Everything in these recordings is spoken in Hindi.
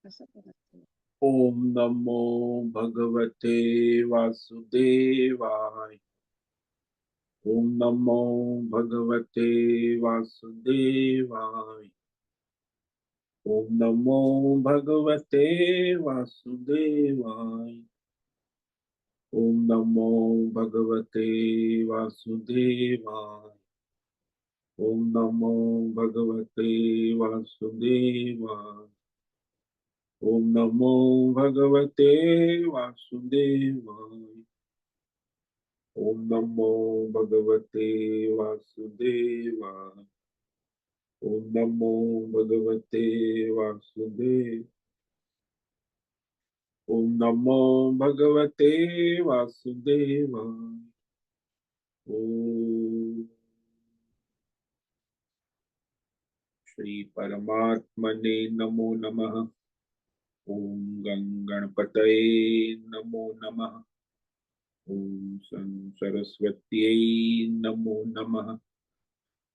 ओम नमो भगवते वासुदेवाय। ओम नमो भगवते वासुदेवाय। ओम नमो भगवते वासुदेवाय। ओम नमो भगवते वासुदेवाय। ओम नमो भगवते वासुदेवाय। ओम नमो भगवते वासुदेवाय। ओम नमो भगवते वासुदेवाय। ओम नमो भगवते वासुदेव। ओम नमो भगवते वासुदेवाय। ओम श्री परमात्मने नमो नमः। ओम गणपतये नमो नमः। ओम सरस्वत्यै नमो नमः।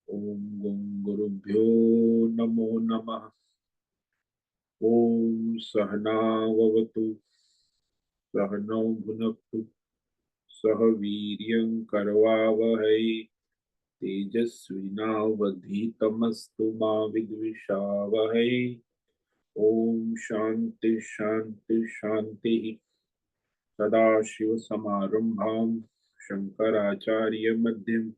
ओम गुरुभ्यो नमो नमः। ओम सहनाववतु सहनौ भुनक्तु सह वीर्यं करवावहै तेजस्विनावधीतमस्तु मा विद्विषावहै। ओम शांति शांति शांति। सदाशिवसमारम्भां शंकराचार्य मध्यम्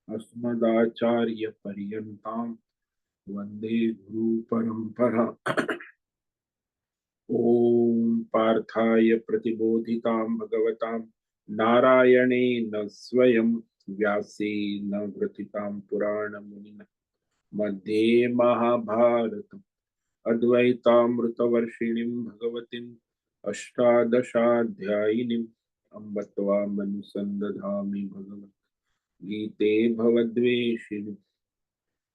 अस्मदाचार्य पर्यन्तां वंदे गुरु परंपरा। ओम पार्थाय प्रतिबोधितां भगवतां नारायणेन स्वयं व्यासेन ग्रथितां पुराणमुनिना मध्ये महाभारतम् अद्वैतामृतवर्षिणीं भगवतीम् अष्टादशाध्यायिनीम् अम्ब त्वामनुसन्दधामि भगवद्गीते भवद्वेषिणि।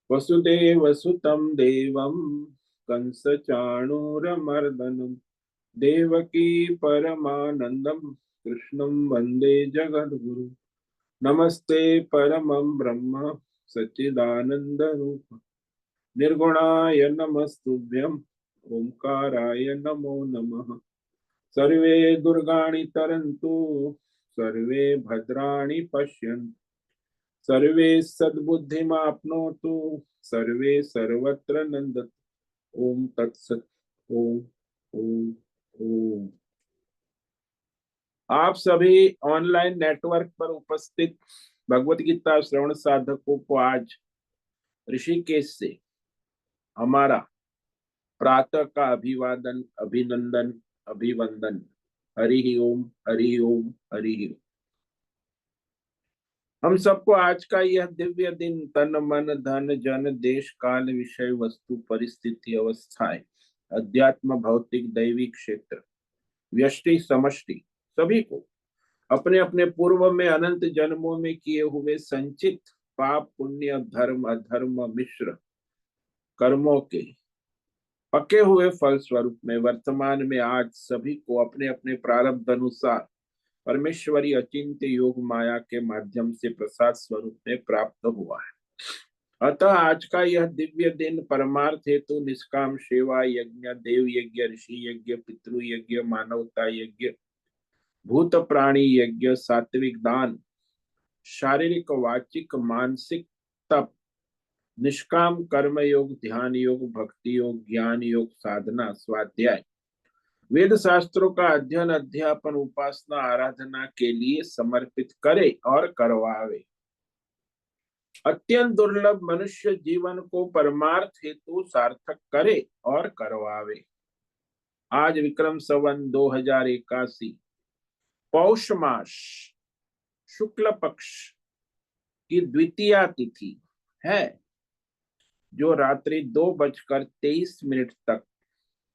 वसुदेवसुतं देवं कंसचाणूरमर्दनं देवकी परमानन्दं कृष्णं वन्दे जगद्गुरु। नमस्ते परमं ब्रह्म सच्चिदानन्दरूप निर्गुणाय नमस्तुभ्यं ओंकाराय नमो नमः। सर्वे दुर्गाणि तरन्तु सर्वे भद्राणि पश्यन्तु सर्वे सद्बुद्धिमाप्नोतु सर्वे सर्वत्र नन्दतु। ओम तत्सत। ओम ओम ओम। आप सभी ऑनलाइन नेटवर्क पर उपस्थित भगवत गीता श्रवण साधकों को आज ऋषिकेश से हमारा प्रातः का अभिवादन अभिनंदन अभिवंदन। हरि ओम हरि ओम हरि ओम। हम सबको आज का यह दिव्य दिन तन मन धन जन देश काल विषय वस्तु परिस्थिति अवस्थाएं अध्यात्म भौतिक दैविक क्षेत्र व्यष्टि समष्टि सभी को अपने अपने पूर्व में अनंत जन्मों में किए हुए संचित पाप पुण्य धर्म अधर्म मिश्र कर्मों के पके हुए फल स्वरूप में वर्तमान में आज सभी को अपने अपने प्रारब्ध अनुसार परमेश्वरी अचिंत्य योग माया के माध्यम से प्रसाद स्वरूप में प्राप्त हुआ है। अतः आज का यह दिव्य दिन परमार्थ हेतु निष्काम सेवा यज्ञ देव यज्ञ ऋषि यज्ञ पितृ यज्ञ मानवता यज्ञ भूत प्राणी यज्ञ सात्विक दान शारीरिक वाचिक मानसिक तप निष्काम कर्म योग ध्यान योग भक्ति योग ज्ञान योग साधना स्वाध्याय वेद शास्त्रों का अध्ययन अध्यापन उपासना आराधना के लिए समर्पित करे और करवावे। अत्यंत दुर्लभ मनुष्य जीवन को परमार्थ हेतु सार्थक करे और करवावे। आज विक्रम संवत 2081 पौष मास शुक्ल पक्ष की द्वितीया तिथि है जो रात्रि 2:23 तक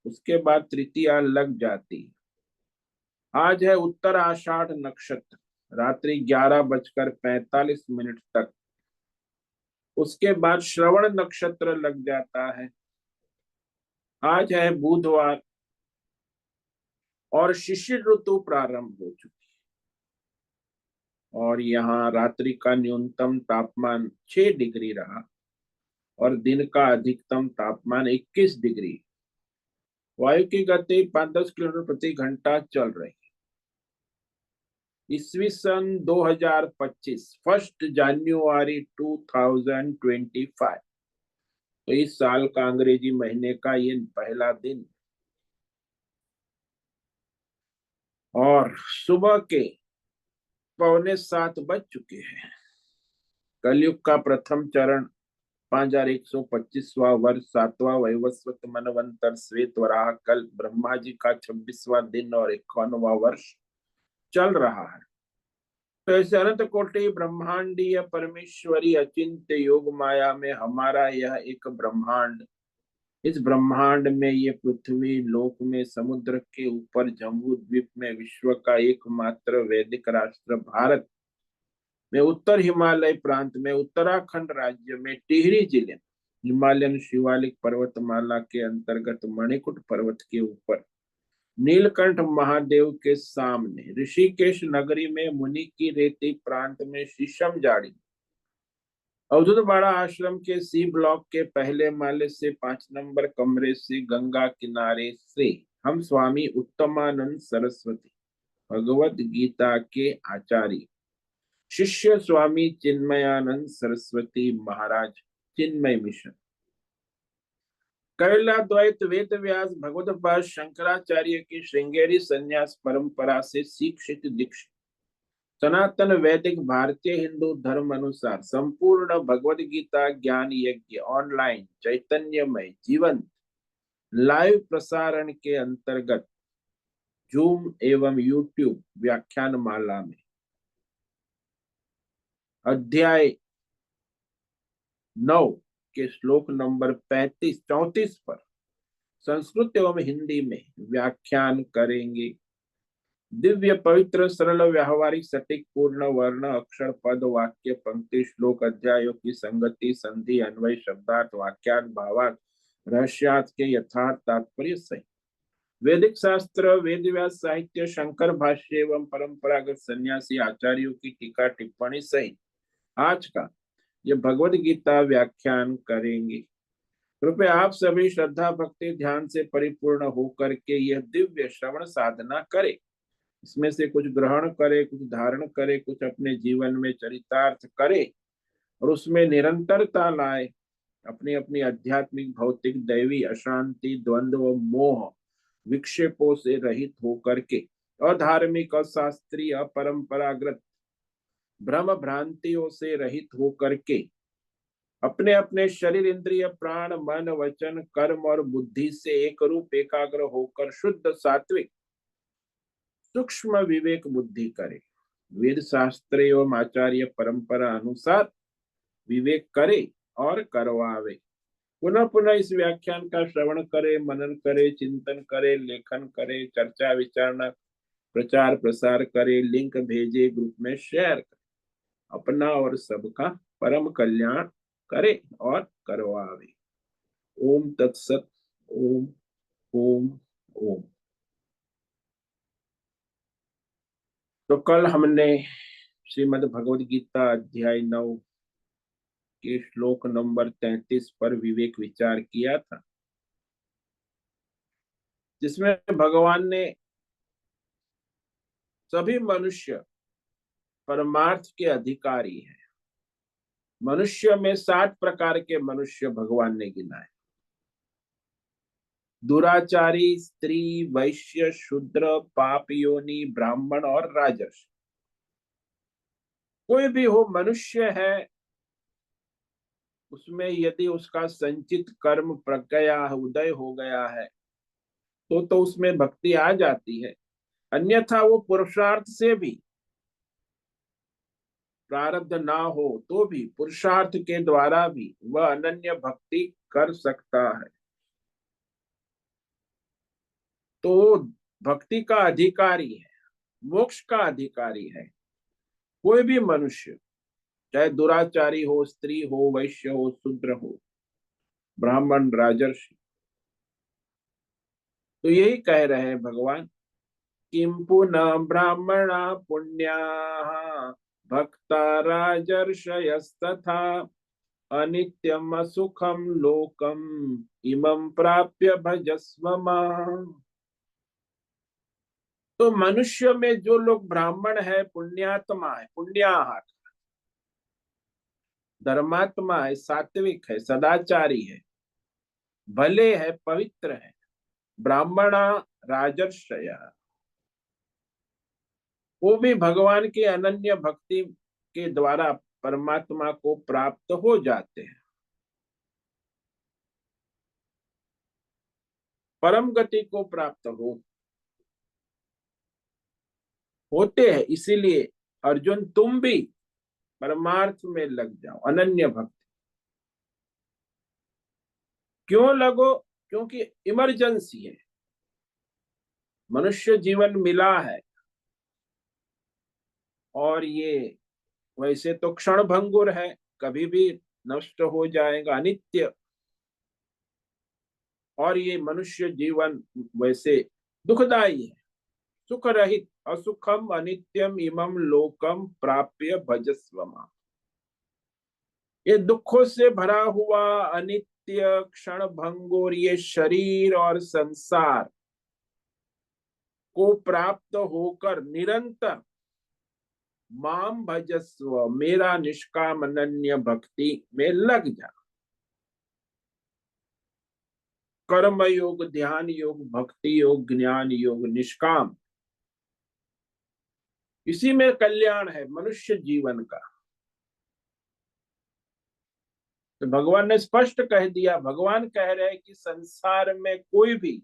उसके बाद तृतीया लग जाती। आज है उत्तर आषाढ़ नक्षत्र रात्रि 11:45 तक उसके बाद श्रवण नक्षत्र लग जाता है। आज है बुधवार और शिशिर ऋतु प्रारंभ हो चुकी और यहाँ रात्रि का न्यूनतम तापमान 6 डिग्री रहा और दिन का अधिकतम तापमान 21 डिग्री। वायु की गति 5-10 किलोमीटर प्रति घंटा चल रही है। ईस्वी सन 2025, 1 जनवरी 2025, तो इस साल का अंग्रेजी महीने का ये पहला दिन, और सुबह के 6:45 बज चुके हैं। कलयुग का प्रथम चरण 5125वां वर्ष, 7वां वैवस्वत मनवंतर श्वेत वराह कल, ब्रह्मा जी का 26वां दिन और 51वां वर्ष चल रहा है। तो ऐसे अनंत कोटि ब्रह्मांडीय परमेश्वरी अचिंत्य योग माया में हमारा यह एक ब्रह्मांड, इस ब्रह्मांड में ये पृथ्वी, लोक में, समुद्र के ऊपर, जम्बू द्वीप में, विश्व का एकमात्र वैदिक राष्ट्र भारत में, उत्तर हिमालय प्रांत में, उत्तराखंड राज्य में, टिहरी जिले में, हिमालयन शिवालिक पर्वतमाला के अंतर्गत मणिकुट पर्वत के ऊपर, नीलकंठ महादेव के सामने, ऋषिकेश नगरी में, मुनि की रेती प्रांत में, शीशम जाड़ी, अवधूत बाड़ा आश्रम के सी ब्लॉक के पहले माले से 5 नंबर कमरे से, गंगा किनारे से, हम स्वामी उत्तमानंद सरस्वती भगवत गीता के आचार्य शिष्य स्वामी चिन्मयानंद सरस्वती महाराज, चिन्मय मिशन, कैलाद्वैत वेद व्यास भगवत शंकराचार्य की श्रृंगेरी संन्यास परंपरा से शिक्षित दीक्षित, सनातन वैदिक भारतीय हिंदू धर्म अनुसार संपूर्ण भगवद गीता ज्ञान यज्ञ ऑनलाइन चैतन्यमय जीवंत लाइव प्रसारण के अंतर्गत जूम एवं यूट्यूब व्याख्यान माला में अध्याय 9 के श्लोक नंबर 34 पर संस्कृत एवं हिंदी में व्याख्यान करेंगे। दिव्य पवित्र सरल व्यावहारिक सटीक पूर्ण वर्ण अक्षर पद वाक्य पंक्ति श्लोक अध्यायों की संगति संधि अन्वय शब्दार्थ वाक्यार्थ भावार्थ रहस्यार्थ के यथार्थ तात्पर्य सहित वैदिक शास्त्र वेद व्यास साहित्य शंकर भाष्य एवं परंपरागत सन्यासी आचार्यों की टीका टिप्पणी सहित आज का ये भगवद गीता व्याख्यान करेंगे। कृपया आप सभी श्रद्धा भक्ति ध्यान से परिपूर्ण होकर के यह दिव्य श्रवण साधना करें। इसमें से कुछ ग्रहण करे, कुछ धारण करे, कुछ अपने जीवन में चरितार्थ करे और उसमें निरंतरता लाए। अपनी अपनी आध्यात्मिक भौतिक दैवी अशांति द्वंद्व मोह विक्षेपों से रहित होकर के अधार्मिक अशास्त्रीय अपरंपरागत भ्रम भ्रांतियों से रहित होकर के अपने अपने शरीर इंद्रिय प्राण मन वचन कर्म और बुद्धि से एक रूप एकाग्र होकर शुद्ध सात्विक सूक्ष्म विवेक बुद्धि करे, वेद शास्त्र एवं आचार्य परंपरा अनुसार विवेक करे और करवावे। पुनः पुनः इस व्याख्यान का श्रवण करे, मनन करे, चिंतन करे, लेखन करे, चर्चा विचारणा प्रचार प्रसार करे, लिंक भेजे, ग्रुप में शेयर करे, अपना और सबका परम कल्याण करे और करवावे। ओम तत्सत। ओम ओम ओम। तो कल हमने श्रीमद् भगवद गीता अध्याय 9 के श्लोक नंबर 33 पर विवेक विचार किया था, जिसमें भगवान ने सभी मनुष्य परमार्थ के अधिकारी हैं। मनुष्य में 7 प्रकार के मनुष्य भगवान ने गिनाए। दुराचारी, स्त्री, वैश्य, शूद्र, पाप योनि, ब्राह्मण और राजर्षि। कोई भी हो मनुष्य है, उसमें यदि उसका संचित कर्म प्रज्ञा उदय हो गया है तो उसमें भक्ति आ जाती है। अन्यथा वो पुरुषार्थ से भी, प्रारब्ध ना हो तो भी पुरुषार्थ के द्वारा भी वह अनन्य भक्ति कर सकता है। तो भक्ति का अधिकारी है, मोक्ष का अधिकारी है कोई भी मनुष्य, चाहे दुराचारी हो, स्त्री हो, वैश्य हो, शूद्र हो, ब्राह्मण, राजर्षि। तो यही कह रहे हैं भगवान, किम पुनः ब्राह्मणा पुण्याः भक्ता राजर्षयस्तथा अनित्यम असुखम लोकम इमं प्राप्य भजस्व माम्। तो मनुष्य में जो लोग ब्राह्मण है, पुण्यात्मा है, पुण्याहार, धर्मात्मा है, सात्विक है, सदाचारी है, भले है, पवित्र है, ब्राह्मणा राजर्षय, वो भी भगवान की अनन्य भक्ति के द्वारा परमात्मा को प्राप्त हो जाते हैं, परम गति को प्राप्त होते हैं। इसीलिए अर्जुन, तुम भी परमार्थ में लग जाओ, अनन्य भक्ति। क्यों लगो? क्योंकि इमरजेंसी है, मनुष्य जीवन मिला है, और ये वैसे तो क्षण भंगुर है, कभी भी नष्ट हो जाएगा, अनित्य। और ये मनुष्य जीवन वैसे दुखदाई है, सुख रहित, असुखम अनित्यम इमं लोकम प्राप्य भजस्व माम्। ये दुखों से भरा हुआ अनित्य क्षण भंगुर ये शरीर और संसार को प्राप्त होकर निरंतर माम भजस्व, मेरा निष्काम अनन्य भक्ति में लग जा। कर्म योग, ध्यान योग, भक्ति योग, ज्ञान योग, निष्काम, इसी में कल्याण है मनुष्य जीवन का। तो भगवान ने स्पष्ट कह दिया, भगवान कह रहे हैं कि संसार में कोई भी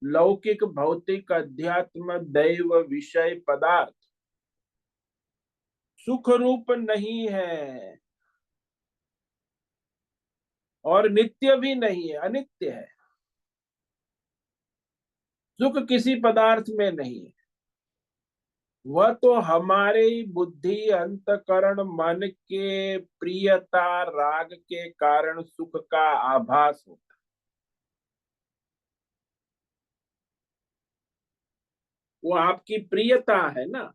लौकिक, भौतिक, अध्यात्म, दैव, विषय, पदार्थ सुख रूप नहीं है और नित्य भी नहीं है, अनित्य है। सुख किसी पदार्थ में नहीं है, वह तो हमारे बुद्धि, अंतकरण, मन के प्रियता, राग के कारण सुख का आभास होता है। वो आपकी प्रियता है ना,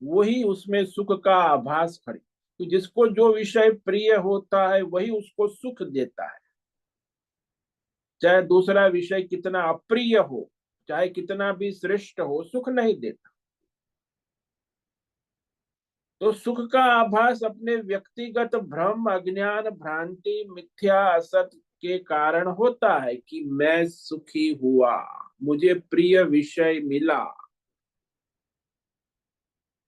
वही उसमें सुख का आभास खड़ी। तो जिसको जो विषय प्रिय होता है वही उसको सुख देता है, चाहे दूसरा विषय कितना अप्रिय हो, चाहे कितना भी श्रेष्ठ हो, सुख नहीं देता। तो सुख का आभास अपने व्यक्तिगत भ्रम, अज्ञान, भ्रांति, मिथ्या, असत के कारण होता है कि मैं सुखी हुआ, मुझे प्रिय विषय मिला।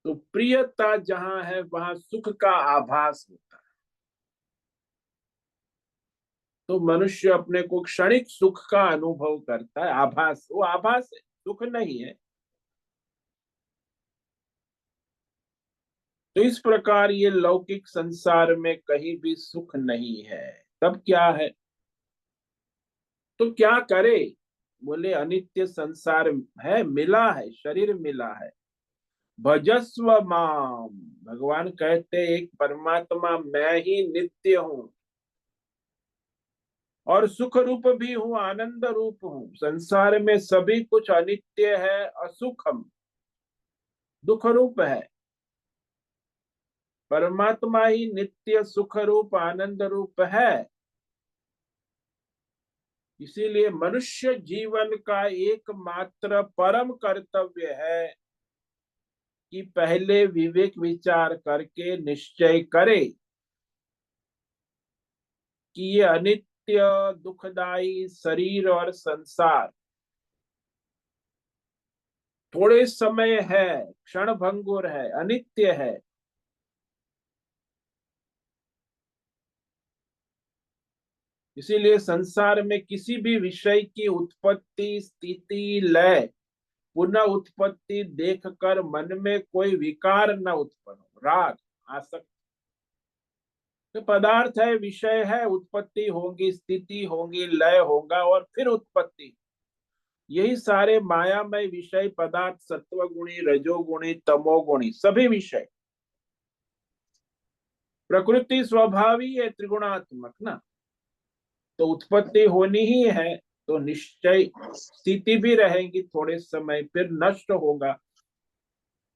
तो प्रियता जहां है वहां सुख का आभास होता है। तो मनुष्य अपने को क्षणिक सुख का अनुभव करता है, आभास, वो आभास है, सुख नहीं है। तो इस प्रकार ये लौकिक संसार में कहीं भी सुख नहीं है। तब क्या है? तो क्या करे? बोले अनित्य संसार है, मिला है, शरीर मिला है, भजस्व माम। भगवान कहते एक परमात्मा मैं ही नित्य हूं, और सुख रूप भी हूं, आनंद रूप हूं। संसार में सभी कुछ अनित्य है, असुखम, दुख रूप है। परमात्मा ही नित्य, सुख रूप, आनंद रूप है। इसीलिए मनुष्य जीवन का एकमात्र परम कर्तव्य है कि पहले विवेक विचार करके निश्चय करे कि ये अनित्य, दुखदाई शरीर और संसार थोड़े समय है, क्षण भंगुर है, अनित्य है। इसीलिए संसार में किसी भी विषय की उत्पत्ति, स्थिति, लय, पुनः उत्पत्ति देखकर मन में कोई विकार न उत्पन्न हो, राग, आसक्ति। तो पदार्थ है, विषय है, उत्पत्ति होगी, स्थिति होगी, लय होगा और फिर उत्पत्ति। यही सारे मायामय विषय पदार्थ, सत्वगुणी, रजोगुणी, तमोगुणी, सभी विषय, प्रकृति स्वभावी है त्रिगुणात्मक ना। तो उत्पत्ति होनी ही है, तो निश्चय स्थिति भी रहेगी थोड़े समय, फिर नष्ट होगा।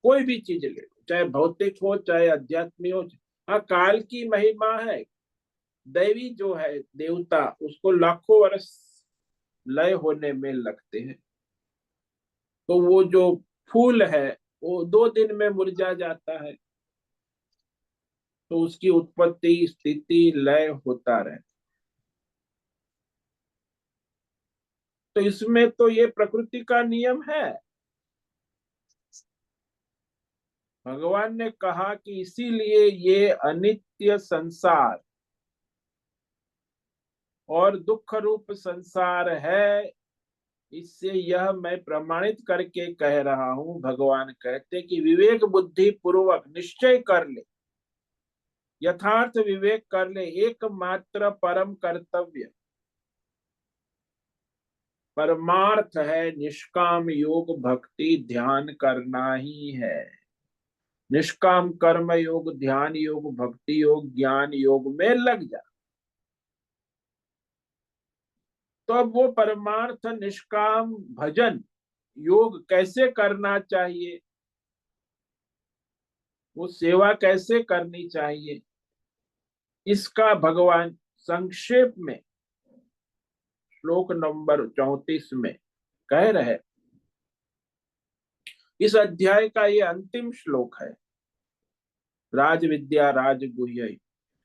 कोई भी चीज ले लो, चाहे भौतिक हो, चाहे अध्यात्मिक हो। हाँ, काल की महिमा है, दैवी जो है देवता, उसको लाखों वर्ष लय होने में लगते हैं। तो वो जो फूल है वो 2 दिन में मुरझा जाता है। तो उसकी उत्पत्ति स्थिति लय होता रहे। तो इसमें तो ये प्रकृति का नियम है। भगवान ने कहा कि इसीलिए ये अनित्य संसार और दुख रूप संसार है। इससे यह मैं प्रमाणित करके कह रहा हूं, भगवान कहते कि विवेक बुद्धि पूर्वक निश्चय कर ले, यथार्थ विवेक कर ले, एकमात्र परम कर्तव्य परमार्थ है निष्काम योग भक्ति ध्यान करना ही है। निष्काम कर्म योग, ध्यान योग, भक्ति योग, ज्ञान योग में लग जा। तो अब वो परमार्थ निष्काम भजन योग कैसे करना चाहिए, वो सेवा कैसे करनी चाहिए, इसका भगवान संक्षेप में श्लोक नंबर 34 में कह रहे। इस अध्याय का ये अंतिम श्लोक है, राज विद्या राजगुह्य।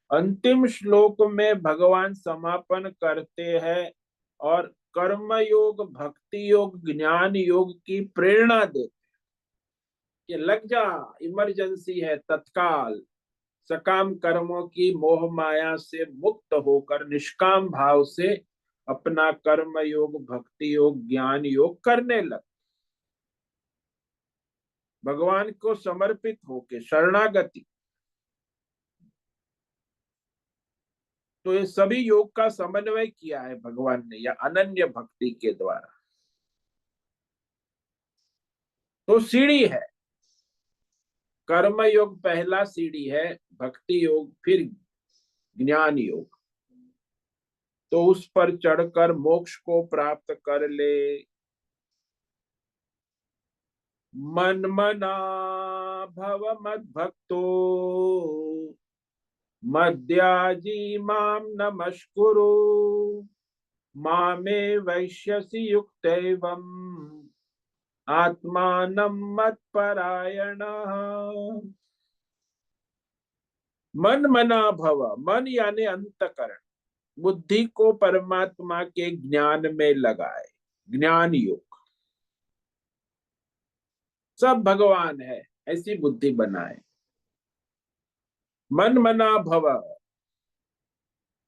अंतिम श्लोक में भगवान समापन करते हैं और कर्म योग, भक्ति योग, ज्ञान योग की प्रेरणा देते कि लग जा, इमरजेंसी है, तत्काल सकाम कर्मों की मोह माया से मुक्त होकर निष्काम भाव से अपना कर्म योग, भक्ति योग, ज्ञान योग करने लग। भगवान को समर्पित होके शरणागति। तो ये सभी योग का समन्वय किया है भगवान ने या अनन्य भक्ति के द्वारा। तो सीढ़ी है, कर्म योग पहला सीढ़ी है, भक्ति योग फिर ज्ञान योग। तो उस पर चढ़कर मोक्ष को प्राप्त कर ले। मन मना भव मद भक्तो मद्याजी माम नमस्कुरु मामे वैश्यसि युक्तैवम् आत्मानं मत्परायणः। मन मना भव, मन यानी अंतकरण, बुद्धि को परमात्मा के ज्ञान में लगाए, ज्ञान योग। सब भगवान है ऐसी बुद्धि बनाए। मन मना भव,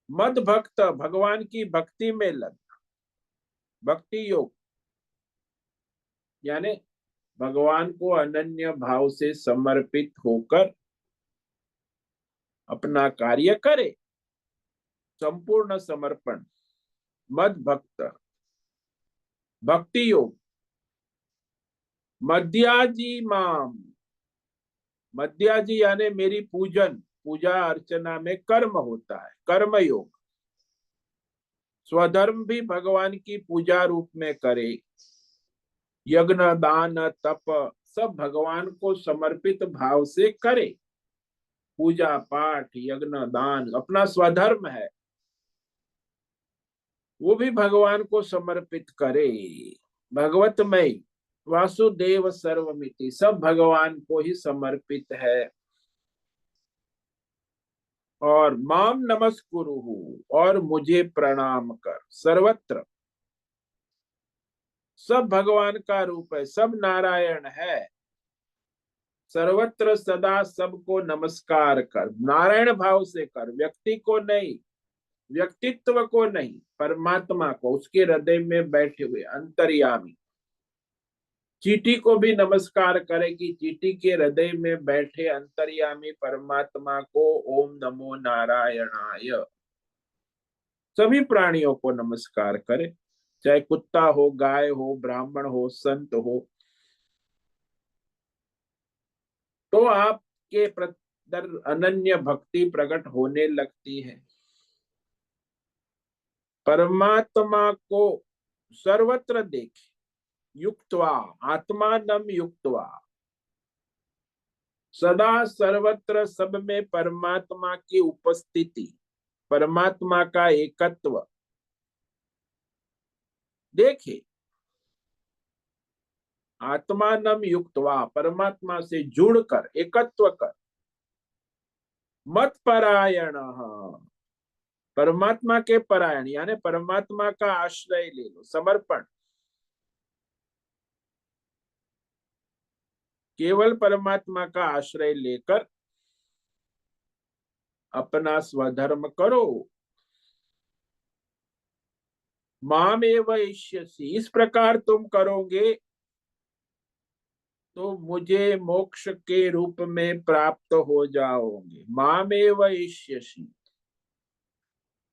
मद भक्त, भगवान की भक्ति में लग, भक्ति योग यानी भगवान को अनन्य भाव से समर्पित होकर अपना कार्य करे, संपूर्ण समर्पण, मद भक्त। भक्ति योग, मध्याजी माम, मध्याजी यानी मेरी पूजन, पूजा अर्चना में कर्म होता है, कर्म योग। स्वधर्म भी भगवान की पूजा रूप में करे, यज्ञ दान तप सब भगवान को समर्पित भाव से करे। पूजा पाठ यज्ञ दान अपना स्वधर्म है, वो भी भगवान को समर्पित करे। भगवतमय वासुदेव सर्वमिति, सब भगवान को ही समर्पित है। और माम नमस्कुरु, और मुझे प्रणाम कर। सर्वत्र सब भगवान का रूप है, सब नारायण है। सर्वत्र सदा सबको नमस्कार कर, नारायण भाव से कर, व्यक्ति को नहीं, व्यक्तित्व को नहीं, परमात्मा को, उसके हृदय में बैठे हुए अंतर्यामी। चींटी को भी नमस्कार करेगी, चींटी के हृदय में बैठे अंतर्यामी परमात्मा को ओम नमो नारायणाय। सभी प्राणियों को नमस्कार करे, चाहे कुत्ता हो, गाय हो, ब्राह्मण हो, संत हो। तो आपके प्रति अनन्य भक्ति प्रकट होने लगती है। परमात्मा को सर्वत्र देखे, युक्त्वा, आत्मानम युक्त्वा, सदा सर्वत्र सब में परमात्मा की उपस्थिति परमात्मा का एकत्व देखिए, आत्मानम युक्तवा, परमात्मा से जुड़कर एकत्व कर, मत परायण, परमात्मा के परायण यानी परमात्मा का आश्रय ले लो, समर्पण, केवल परमात्मा का आश्रय लेकर अपना स्वधर्म करो। मामेव इष्यसि, इस प्रकार तुम करोगे तो मुझे मोक्ष के रूप में प्राप्त हो जाओगे। मामेव इष्यसि,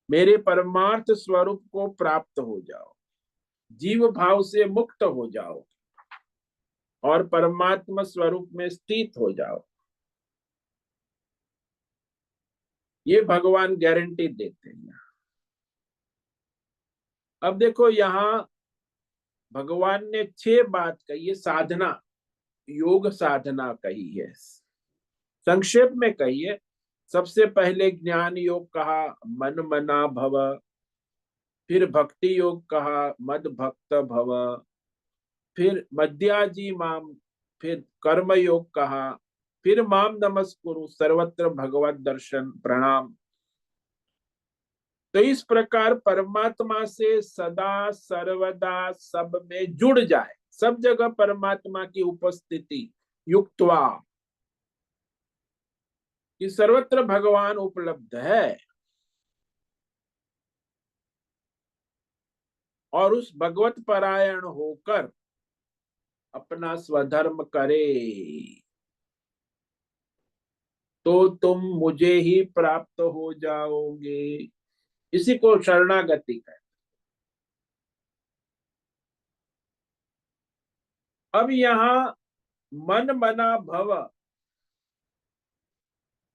मेरे परमार्थ स्वरूप को प्राप्त हो जाओ, जीव भाव से मुक्त हो जाओ और परमात्मा स्वरूप में स्थित हो जाओ। ये भगवान गारंटी देते हैं। अब देखो, यहाँ भगवान ने 6 बात कही है, साधना, योग साधना कही है, संक्षेप में कही है। सबसे पहले ज्ञान योग कहा, मन मना भव, फिर भक्ति योग कहा, मद भक्त भव, फिर मध्याजी माम, फिर कर्म योग कहा, फिर माम नमस्कुरु, सर्वत्र भगवत दर्शन प्रणाम। तो इस प्रकार परमात्मा से सदा सर्वदा सब में जुड़ जाए, सब जगह परमात्मा की उपस्थिति युक्तवा, कि सर्वत्र भगवान उपलब्ध है, और उस भगवत परायण होकर अपना स्वधर्म करे, तो तुम मुझे ही प्राप्त हो जाओगे। इसी को शरणागति कहते। अब यहाँ मन मना भव,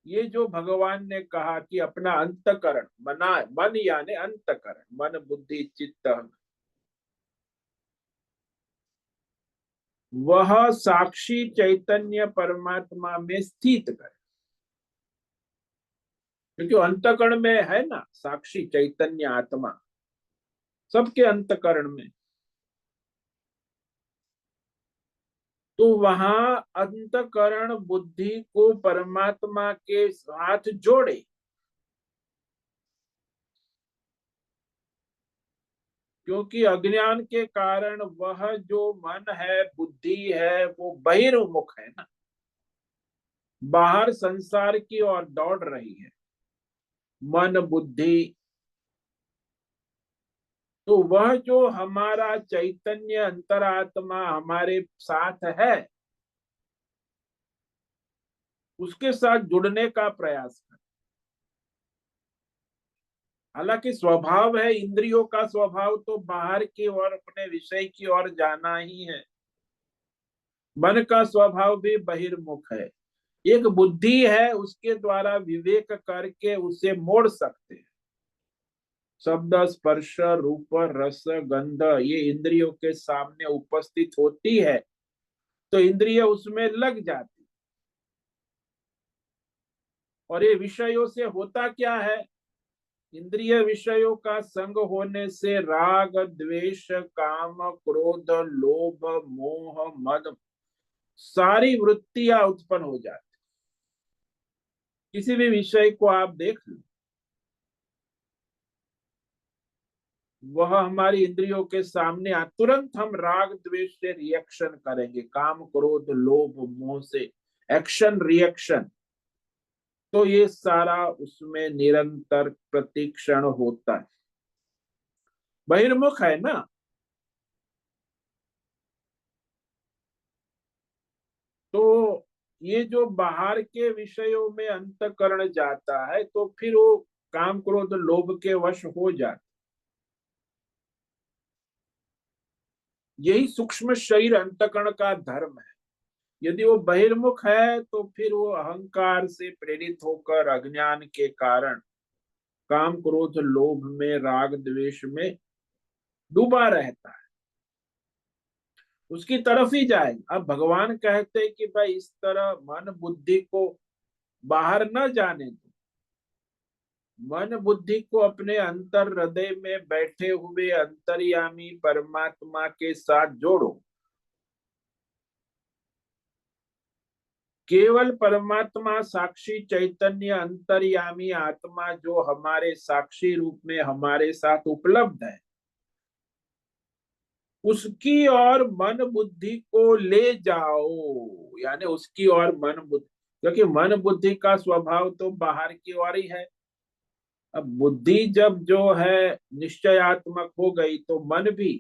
ये जो भगवान ने कहा कि अपना अंतकरण मना, मन यानी अंतकरण, मन बुद्धि चित्त, वह साक्षी चैतन्य परमात्मा में स्थित करे, क्योंकि अंतकरण में है ना साक्षी चैतन्य आत्मा, सबके अंतकरण में। तो वहां अंतकरण बुद्धि को परमात्मा के साथ जोड़े, क्योंकि अज्ञान के कारण वह जो मन है, बुद्धि है, वो बहिर्मुख है ना, बाहर संसार की ओर दौड़ रही है मन बुद्धि। तो वह जो हमारा चैतन्य अंतरात्मा हमारे साथ है, उसके साथ जुड़ने का प्रयास कर। हालांकि स्वभाव है, इंद्रियों का स्वभाव तो बाहर की ओर अपने विषय की ओर जाना ही है, मन का स्वभाव भी बहिर्मुख है। एक बुद्धि है, उसके द्वारा विवेक करके उसे मोड़ सकते हैं। शब्द स्पर्श रूप रस गंध, ये इंद्रियों के सामने उपस्थित होती है तो इंद्रिय उसमें लग जाती। और ये विषयों से होता क्या है, इंद्रिय विषयों का संग होने से राग द्वेष काम क्रोध लोभ मोह मद, सारी वृत्तियां उत्पन्न हो जाती। किसी भी विषय को आप देख लो, वह हमारी इंद्रियों के सामने तुरंत हम राग द्वेष से रिएक्शन करेंगे, काम क्रोध लोभ मोह से एक्शन रिएक्शन। तो ये सारा उसमें निरंतर प्रतिक्षण होता है, बहिर्मुख है ना। तो ये जो बाहर के विषयों में अंतकरण जाता है तो फिर वो काम क्रोध लोभ के वश हो जाता। यही सूक्ष्म शरीर अंतकरण का धर्म है। यदि वो बहिर्मुख है तो फिर वो अहंकार से प्रेरित होकर अज्ञान के कारण काम क्रोध लोभ में राग द्वेष में डूबा रहता है, उसकी तरफ ही जाएगा। अब भगवान कहते हैं कि भाई इस तरह मन बुद्धि को बाहर न जाने दो, मन बुद्धि को अपने अंतर हृदय में बैठे हुए अंतर्यामी परमात्मा के साथ जोड़ो। केवल परमात्मा साक्षी चैतन्य अंतर्यामी आत्मा जो हमारे साक्षी रूप में हमारे साथ उपलब्ध है, उसकी ओर मन बुद्धि को ले जाओ। यानी उसकी ओर मन बुद्धि, क्योंकि मन बुद्धि का स्वभाव तो बाहर की ओर ही है। अब बुद्धि जब जो है निश्चयात्मक हो गई तो मन भी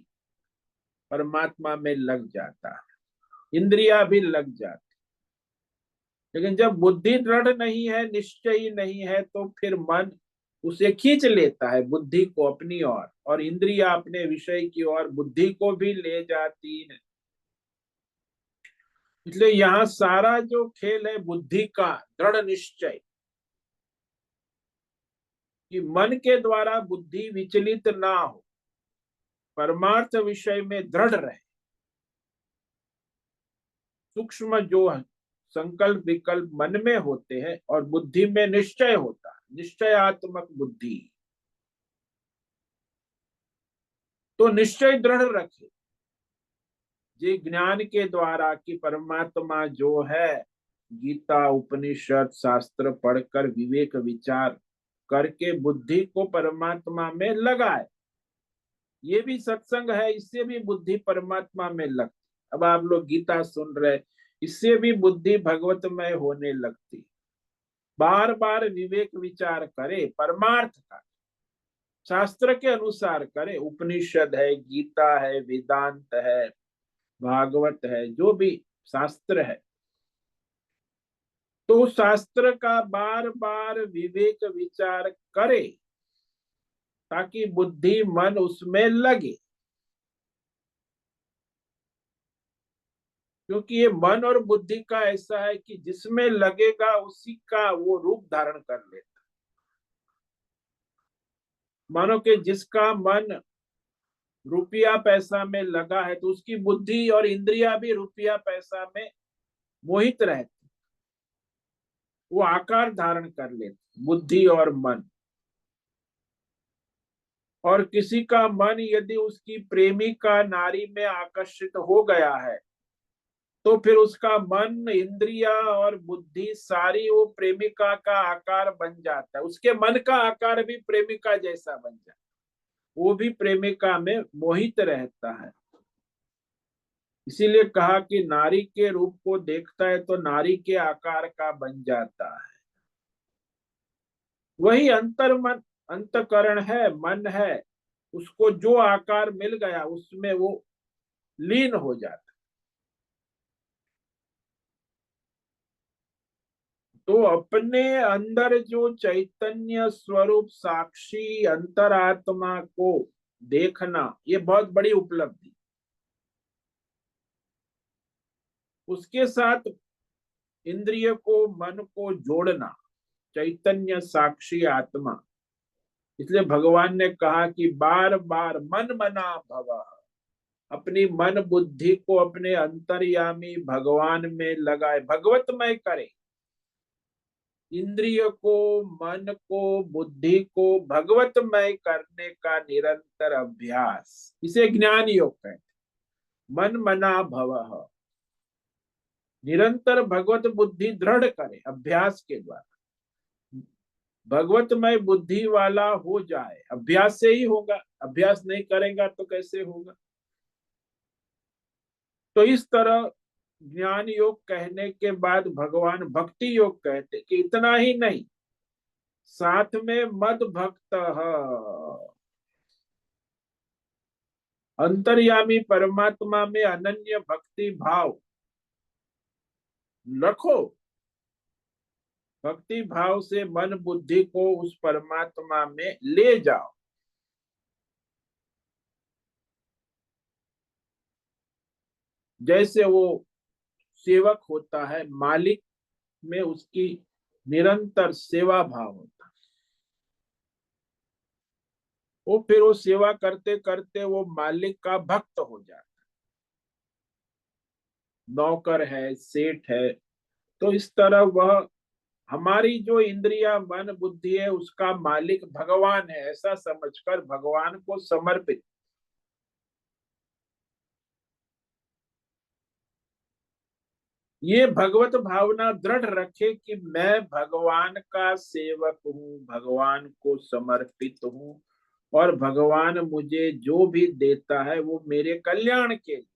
परमात्मा में लग जाता है, इंद्रिया भी लग जाती। लेकिन जब बुद्धि दृढ़ नहीं है, निश्चय ही नहीं है, तो फिर मन उसे खींच लेता है बुद्धि को अपनी ओर, और इंद्रिया अपने विषय की ओर बुद्धि को भी ले जाती है। इसलिए यहाँ सारा जो खेल है बुद्धि का दृढ़ निश्चय, कि मन के द्वारा बुद्धि विचलित ना हो, परमार्थ विषय में दृढ़ रहे। सूक्ष्म जो है संकल्प विकल्प मन में होते हैं और बुद्धि में निश्चय होता है, निश्चयात्मक बुद्धि। तो निश्चय दृढ़ रखे जे ज्ञान के द्वारा कि परमात्मा जो है, गीता उपनिषद शास्त्र पढ़कर विवेक विचार करके बुद्धि को परमात्मा में लगाए। ये भी सत्संग है, इससे भी बुद्धि परमात्मा में लगती। अब आप लोग गीता सुन रहे, इससे भी बुद्धि भगवतमय होने लगती। बार बार विवेक विचार करे, परमार्थ का शास्त्र के अनुसार करे। उपनिषद है, गीता है, वेदांत है, भागवत है, जो भी शास्त्र है, तो शास्त्र का बार बार विवेक विचार करे ताकि बुद्धि मन उसमें लगे। क्योंकि ये मन और बुद्धि का ऐसा है कि जिसमें लगेगा उसी का वो रूप धारण कर लेता। मानो कि जिसका मन रुपया पैसा में लगा है तो उसकी बुद्धि और इंद्रिया भी रुपया पैसा में मोहित रहती, वो आकार धारण कर लेती बुद्धि और मन। और किसी का मन यदि उसकी प्रेमिका नारी में आकर्षित हो गया है तो फिर उसका मन इंद्रिया और बुद्धि सारी वो प्रेमिका का आकार बन जाता है, उसके मन का आकार भी प्रेमिका जैसा बन जाता है, वो भी प्रेमिका में मोहित रहता है। इसीलिए कहा कि नारी के रूप को देखता है तो नारी के आकार का बन जाता है। वही अंतर मन अंतकरण है, मन है, उसको जो आकार मिल गया उसमें वो लीन हो जाता। तो अपने अंदर जो चैतन्य स्वरूप साक्षी अंतरात्मा को देखना, ये बहुत बड़ी उपलब्धि। उसके साथ इंद्रिय को मन को जोड़ना, चैतन्य साक्षी आत्मा। इसलिए भगवान ने कहा कि बार बार मन मना भव, अपनी मन बुद्धि को अपने अंतर्यामी भगवान में लगाए, भगवतमय करे। इंद्रिय को, मन को, बुद्धि को भगवतमय करने का निरंतर अभ्यास, इसे ज्ञान योग कहते हैं। मन मना भवः, निरंतर भगवत बुद्धि दृढ़ करे अभ्यास के द्वारा, भगवतमय बुद्धि वाला हो जाए। अभ्यास से ही होगा, अभ्यास नहीं करेगा तो कैसे होगा। तो इस तरह ज्ञान योग कहने के बाद भगवान भक्ति योग कहते कि इतना ही नहीं, साथ में मद भक्त अंतर्यामी परमात्मा में अनन्य भक्ति भाव रखो। भक्ति भाव से मन बुद्धि को उस परमात्मा में ले जाओ। जैसे वो सेवक होता है, मालिक में उसकी निरंतर सेवा भाव होता है, वो फिर वो सेवा करते करते वो मालिक का भक्त हो जाता है, नौकर है, सेठ है। तो इस तरह वह हमारी जो इंद्रिया मन बुद्धि है उसका मालिक भगवान है, ऐसा समझकर भगवान को समर्पित। ये भगवत भावना दृढ़ रखे कि मैं भगवान का सेवक हूँ, भगवान को समर्पित हूँ, और भगवान मुझे जो भी देता है वो मेरे कल्याण के लिए।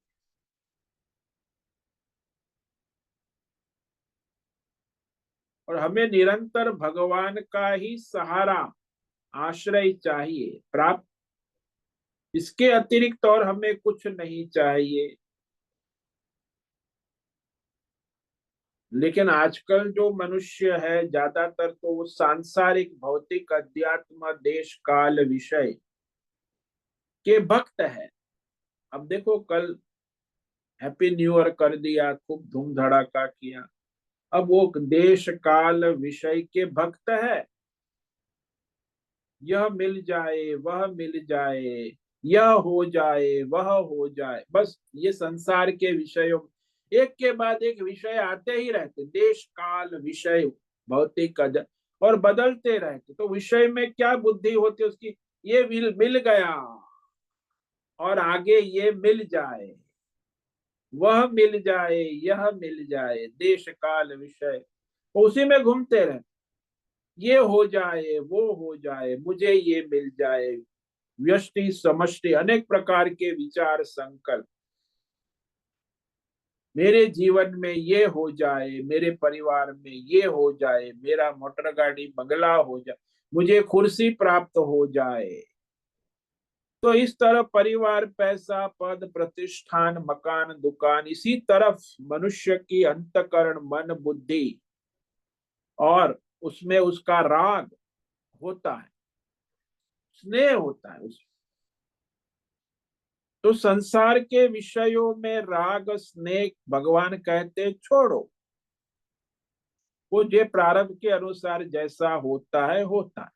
और हमें निरंतर भगवान का ही सहारा आश्रय चाहिए प्राप्त, इसके अतिरिक्त और हमें कुछ नहीं चाहिए। लेकिन आजकल जो मनुष्य है ज्यादातर तो वो सांसारिक भौतिक अध्यात्म देश काल विषय के भक्त है। अब देखो, कल हैप्पी न्यू ईयर कर दिया, खूब धूम धड़ाका किया। अब वो देश काल विषय के भक्त है, यह मिल जाए वह मिल जाए, यह हो जाए वह हो जाए, बस ये संसार के विषयों एक के बाद एक विषय आते ही रहते, देश काल विषय भौतिक और बदलते रहते। तो विषय में क्या बुद्धि होती है उसकी, ये मिल गया और आगे ये मिल जाए, वह मिल जाए, यह मिल जाए, देश काल विषय, उसी में घूमते रहे। ये हो जाए वो हो जाए, मुझे ये मिल जाए, व्यष्टि समष्टि अनेक प्रकार के विचार संकल्प, मेरे जीवन में ये हो जाए, मेरे परिवार में ये हो जाए, मेरा मोटर गाड़ी बंगला हो जाए, मुझे कुर्सी प्राप्त हो जाए। तो इस तरह परिवार पैसा पद प्रतिष्ठान मकान दुकान, इसी तरफ मनुष्य की अंतकरण मन बुद्धि और उसमें उसका राग होता है, स्नेह होता है उस। तो संसार के विषयों में राग स्नेह भगवान कहते छोड़ो, वो जो प्रारब्ध के अनुसार जैसा होता है होता है।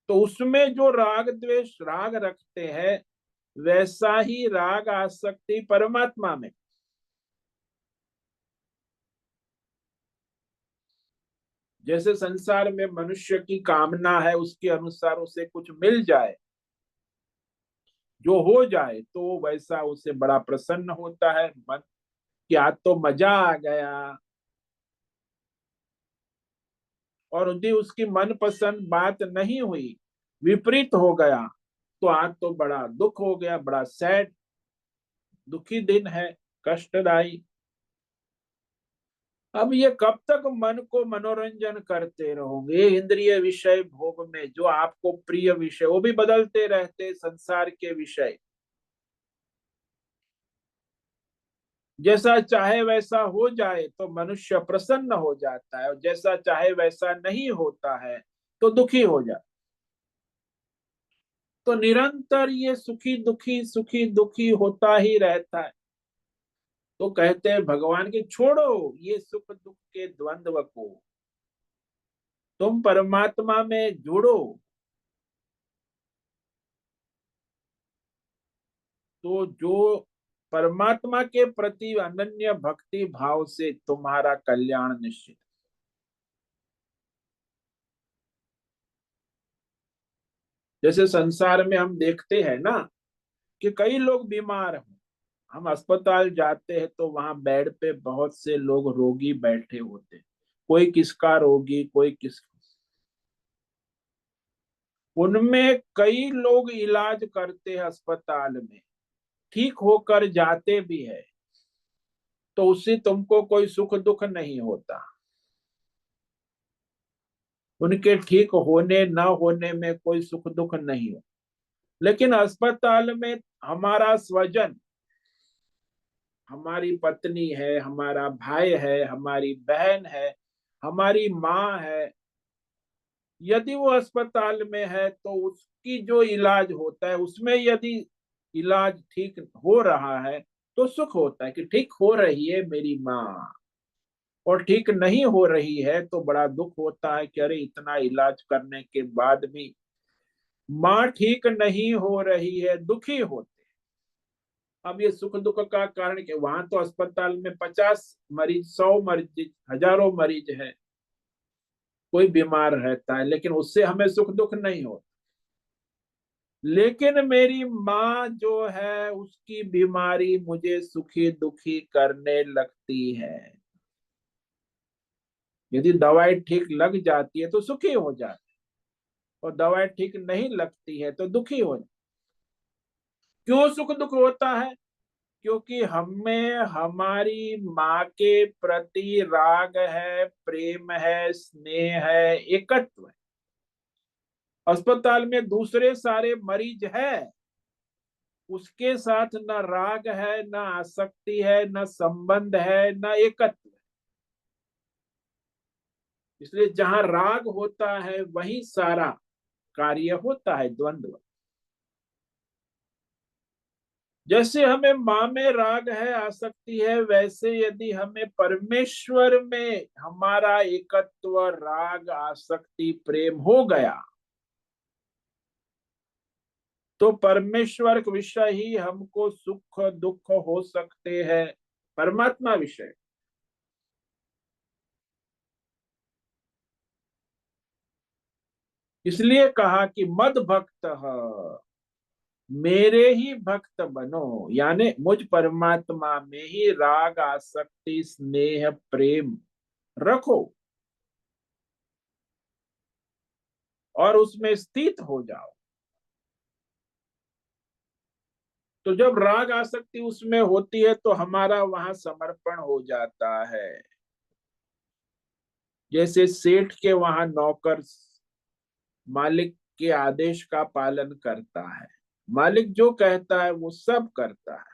तो उसमें जो राग द्वेष राग रखते हैं वैसा ही राग आसक्ति परमात्मा में। जैसे संसार में मनुष्य की कामना है उसके अनुसार उसे कुछ मिल जाए, जो हो जाए, तो वैसा उसे बड़ा प्रसन्न होता है मन, कि आज तो मजा आ गया। और यदि उसकी मनपसंद बात नहीं हुई, विपरीत हो गया, तो आज तो बड़ा दुख हो गया, बड़ा सैड दुखी दिन है, कष्टदायी। अब ये कब तक मन को मनोरंजन करते रहोगे इंद्रिय विषय भोग में, जो आपको प्रिय विषय वो भी बदलते रहते संसार के विषय, जैसा चाहे वैसा हो जाए तो मनुष्य प्रसन्न हो जाता है, और जैसा चाहे वैसा नहीं होता है तो दुखी हो जाता। तो निरंतर ये सुखी दुखी होता ही रहता है। तो कहते हैं भगवान के छोड़ो ये सुख दुख के द्वंद्व को, तुम परमात्मा में जुड़ो। तो जो परमात्मा के प्रति अनन्य भक्ति भाव से तुम्हारा कल्याण निश्चित। जैसे संसार में हम देखते हैं ना कि कई लोग बीमार हैं, हम अस्पताल जाते हैं तो वहां बेड पे बहुत से लोग रोगी बैठे होते हैं, कोई किसका रोगी कोई किस, उनमें कई लोग इलाज करते हैं अस्पताल में, ठीक होकर जाते भी है, तो उससे तुमको कोई सुख दुख नहीं होता, उनके ठीक होने न होने में कोई सुख दुख नहीं हो। लेकिन अस्पताल में हमारा स्वजन, हमारी पत्नी है, हमारा भाई है, हमारी बहन है, हमारी माँ है, यदि वो अस्पताल में है तो उसकी जो इलाज होता है उसमें यदि इलाज ठीक हो रहा है तो सुख होता है कि ठीक हो रही है मेरी माँ, और ठीक नहीं हो रही है तो बड़ा दुख होता है कि अरे इतना इलाज करने के बाद भी माँ ठीक नहीं हो रही है, दुखी होते। अब ये सुख दुख का कारण क्या? वहां तो अस्पताल में 50 मरीज, 100 मरीज, हजारों मरीज है, कोई बीमार रहता है, लेकिन उससे हमें सुख दुख नहीं होता। लेकिन मेरी माँ जो है उसकी बीमारी मुझे सुखी दुखी करने लगती है। यदि दवाई ठीक लग जाती है तो सुखी हो जाती है, और दवाई ठीक नहीं लगती है तो दुखी हो जाती। क्यों सुख दुख होता है? क्योंकि हमें हमारी माँ के प्रति राग है, प्रेम है, स्नेह है, एकत्व है। अस्पताल में दूसरे सारे मरीज है, उसके साथ न राग है, न आसक्ति है, न संबंध है, न एकत्व है। इसलिए जहां राग होता है वहीं सारा कार्य होता है, द्वंद्व। जैसे हमें माँ में राग है, आसक्ति है, वैसे यदि हमें परमेश्वर में हमारा एकत्व, राग, आसक्ति, प्रेम हो गया, तो परमेश्वर के विषय ही हमको सुख दुख हो सकते हैं, परमात्मा विषय। इसलिए कहा कि मद भक्त मेरे ही भक्त बनो, यानी मुझ परमात्मा में ही राग, आसक्ति, स्नेह, प्रेम रखो और उसमें स्थित हो जाओ। तो जब राग आसक्ति उसमें होती है तो हमारा वहां समर्पण हो जाता है। जैसे सेठ के वहां नौकर मालिक के आदेश का पालन करता है, मालिक जो कहता है वो सब करता है।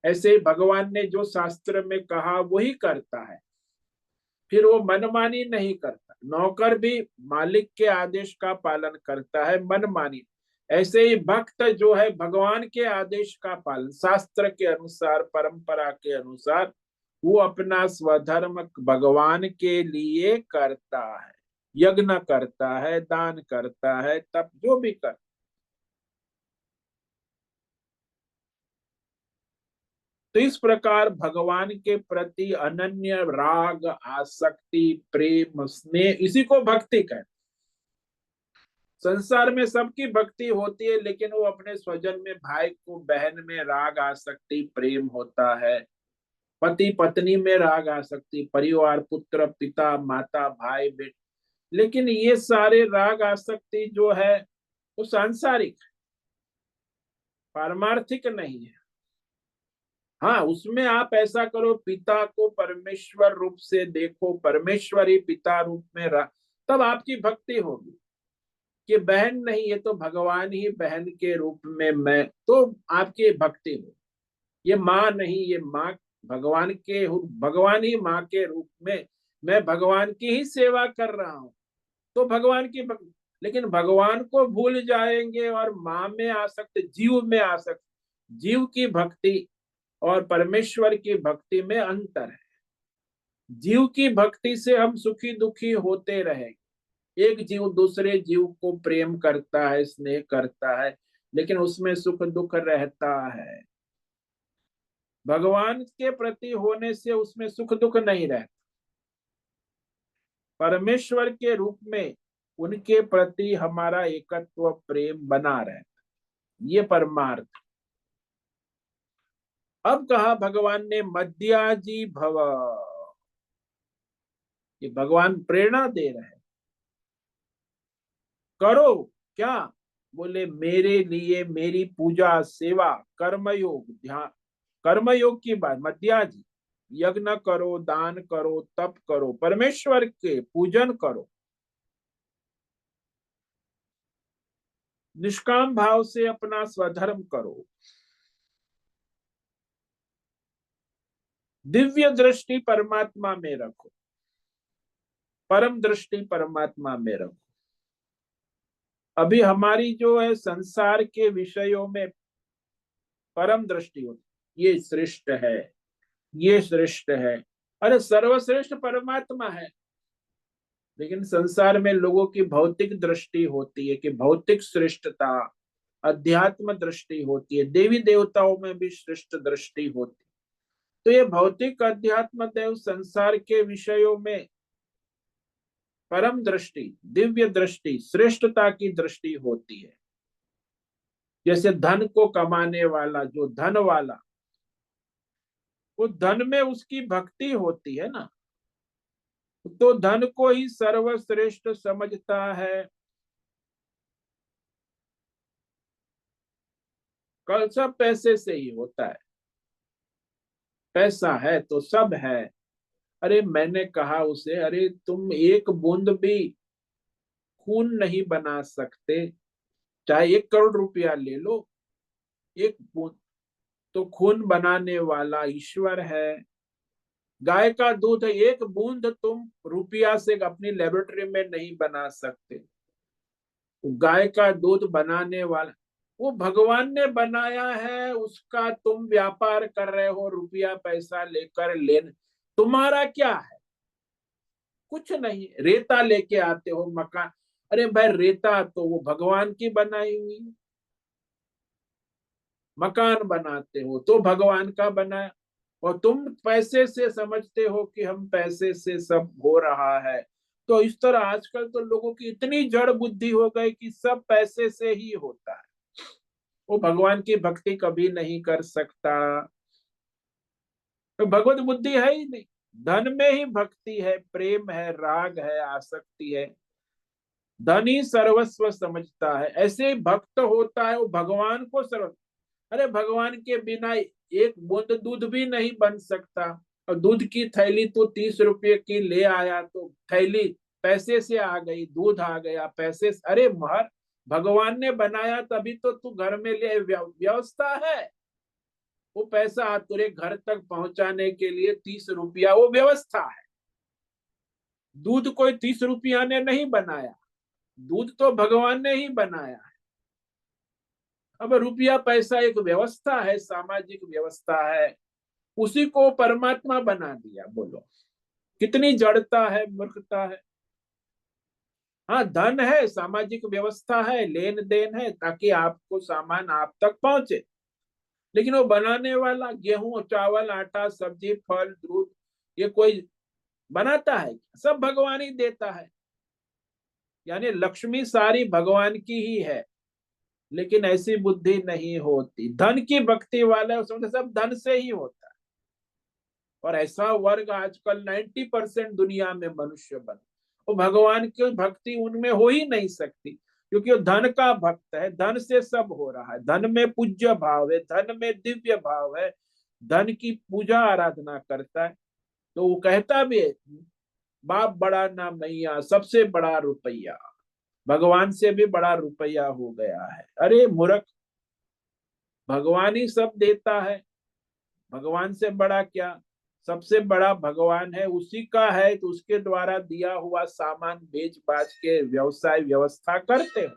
ऐसे ही भगवान ने जो शास्त्र में कहा वही करता है, फिर वो मनमानी नहीं करता। नौकर भी मालिक के आदेश का पालन करता है, मनमानी। ऐसे ही भक्त जो है भगवान के आदेश का पालन, शास्त्र के अनुसार, परंपरा के अनुसार वो अपना स्वधर्म भगवान के लिए करता है, यज्ञ करता है, दान करता है, तप जो भी कर। तो इस प्रकार भगवान के प्रति अनन्य राग, आसक्ति, प्रेम, स्नेह, इसी को भक्ति कहते। संसार में सबकी भक्ति होती है, लेकिन वो अपने स्वजन में, भाई को, बहन में राग, आसक्ति, प्रेम होता है। पति पत्नी में राग, आसक्ति, परिवार, पुत्र, पिता, माता, भाई, बेटे। लेकिन ये सारे राग, आसक्ति जो है वो सांसारिक, पारमार्थिक नहीं है। हाँ, उसमें आप ऐसा करो, पिता को परमेश्वर रूप से देखो, परमेश्वर ही पिता रूप में रह, तब आपकी भक्ति होगी। कि बहन नहीं, ये तो भगवान ही बहन के रूप में, मैं तो आपकी भक्ति हो। ये माँ नहीं, ये माँ भगवान के, भगवान ही माँ के रूप में, मैं भगवान की ही सेवा कर रहा हूँ, तो भगवान की भक्ति। लेकिन भगवान को भूल जाएंगे और माँ में आ सकते, जीव में आ सकते। जीव की भक्ति और परमेश्वर की भक्ति में अंतर है। जीव की भक्ति से हम सुखी दुखी होते रहेंगे। एक जीव दूसरे जीव को प्रेम करता है, स्नेह करता है, लेकिन उसमें सुख दुख रहता है। भगवान के प्रति होने से उसमें सुख दुख नहीं रहता। परमेश्वर के रूप में उनके प्रति हमारा एकत्व, प्रेम बना रहता, ये परमार्थ। अब कहा भगवान ने मध्याजी भव, ये भगवान प्रेरणा दे रहे हैं। करो क्या? बोले मेरे लिए मेरी पूजा, सेवा, कर्मयोग, ध्यान, कर्मयोग की बात, मध्याजी। यज्ञ करो, दान करो, तप करो, परमेश्वर के पूजन करो, निष्काम भाव से अपना स्वधर्म करो, दिव्य दृष्टि परमात्मा में रखो, परम दृष्टि परमात्मा में रखो। अभी हमारी जो है संसार के विषयों में परम दृष्टि होती, ये श्रेष्ठ है, ये श्रेष्ठ है। अरे सर्वश्रेष्ठ परमात्मा है। लेकिन संसार में लोगों की भौतिक दृष्टि होती है कि भौतिक श्रेष्ठता, अध्यात्म दृष्टि होती है, देवी देवताओं में भी श्रेष्ठ दृष्टि होती है। तो ये भौतिक अध्यात्म देव संसार के विषयों में परम दृष्टि, दिव्य दृष्टि, श्रेष्ठता की दृष्टि होती है। जैसे धन को कमाने वाला, जो धन वाला, वो धन में उसकी भक्ति होती है ना, तो धन को ही सर्वश्रेष्ठ समझता है। कल सब पैसे से ही होता है, पैसा है तो सब है। अरे मैंने कहा उसे, अरे तुम एक बूंद भी खून नहीं बना सकते, चाहे 1 करोड़ रुपया ले लो, एक बूंद तो खून बनाने वाला ईश्वर है। गाय का दूध, एक बूंद तुम रुपया से अपनी लेबोरेटरी में नहीं बना सकते, गाय का दूध बनाने वाला वो भगवान ने बनाया है, उसका तुम व्यापार कर रहे हो, रुपया पैसा लेकर लेन, तुम्हारा क्या है? कुछ नहीं। रेता लेके आते हो, मकान, अरे भाई रेता तो वो भगवान की बनाई हुई है। मकान बनाते हो तो भगवान का बनाया, और तुम पैसे से समझते हो कि हम पैसे से सब हो रहा है। तो इस तरह आजकल तो लोगों की इतनी जड़ बुद्धि हो गई कि सब पैसे से ही होता है, वो भगवान की भक्ति कभी नहीं कर सकता। तो भगवत बुद्धि है ही नहीं, धन में ही भक्ति है, प्रेम है, राग है, आसक्ति है। धन ही सर्वस्व समझता है, ऐसे ही भक्त होता है वो भगवान को सर्व। अरे भगवान के बिना एक बूंद दूध भी नहीं बन सकता, और दूध की थैली तो 30 रुपये की ले आया, तो थैली पैसे से आ गई, दूध आ गया पैसे से। अरे महर भगवान ने बनाया तभी तो तू घर में ले, व्यवस्था है। वो पैसा तेरे घर तक पहुंचाने के लिए 30 रुपया, वो व्यवस्था है। दूध कोई 30 रुपया ने नहीं बनाया, दूध तो भगवान ने ही बनाया है। अब रुपया पैसा एक व्यवस्था है, सामाजिक व्यवस्था है, उसी को परमात्मा बना दिया। बोलो कितनी जड़ता है, मूर्खता है। हाँ धन है, सामाजिक व्यवस्था है, लेन देन है, ताकि आपको सामान आप तक पहुंचे। लेकिन वो बनाने वाला गेहूं चावल आटा सब्जी फल दूध, ये कोई बनाता है? सब भगवान ही देता है। यानी लक्ष्मी सारी भगवान की ही है। लेकिन ऐसी बुद्धि नहीं होती, धन की भक्ति वाले समझते सब धन से ही होता है। और ऐसा वर्ग आजकल 90% दुनिया में मनुष्य बन, वो भगवान की भक्ति उनमें हो ही नहीं सकती, क्योंकि वो धन का भक्त है, धन से सब हो रहा है, धन में पूज्य भाव है, धन में दिव्य भाव है, धन की पूजा आराधना करता है। तो वो कहता भी है, बाप बड़ा ना मैया, सबसे बड़ा रुपया, भगवान से भी बड़ा रुपया हो गया है। अरे मूर्ख, भगवान ही सब देता है, भगवान से बड़ा क्या? सबसे बड़ा भगवान है, उसी का है, तो उसके द्वारा दिया हुआ सामान बेच बाच के व्यवसाय व्यवस्था करते हैं।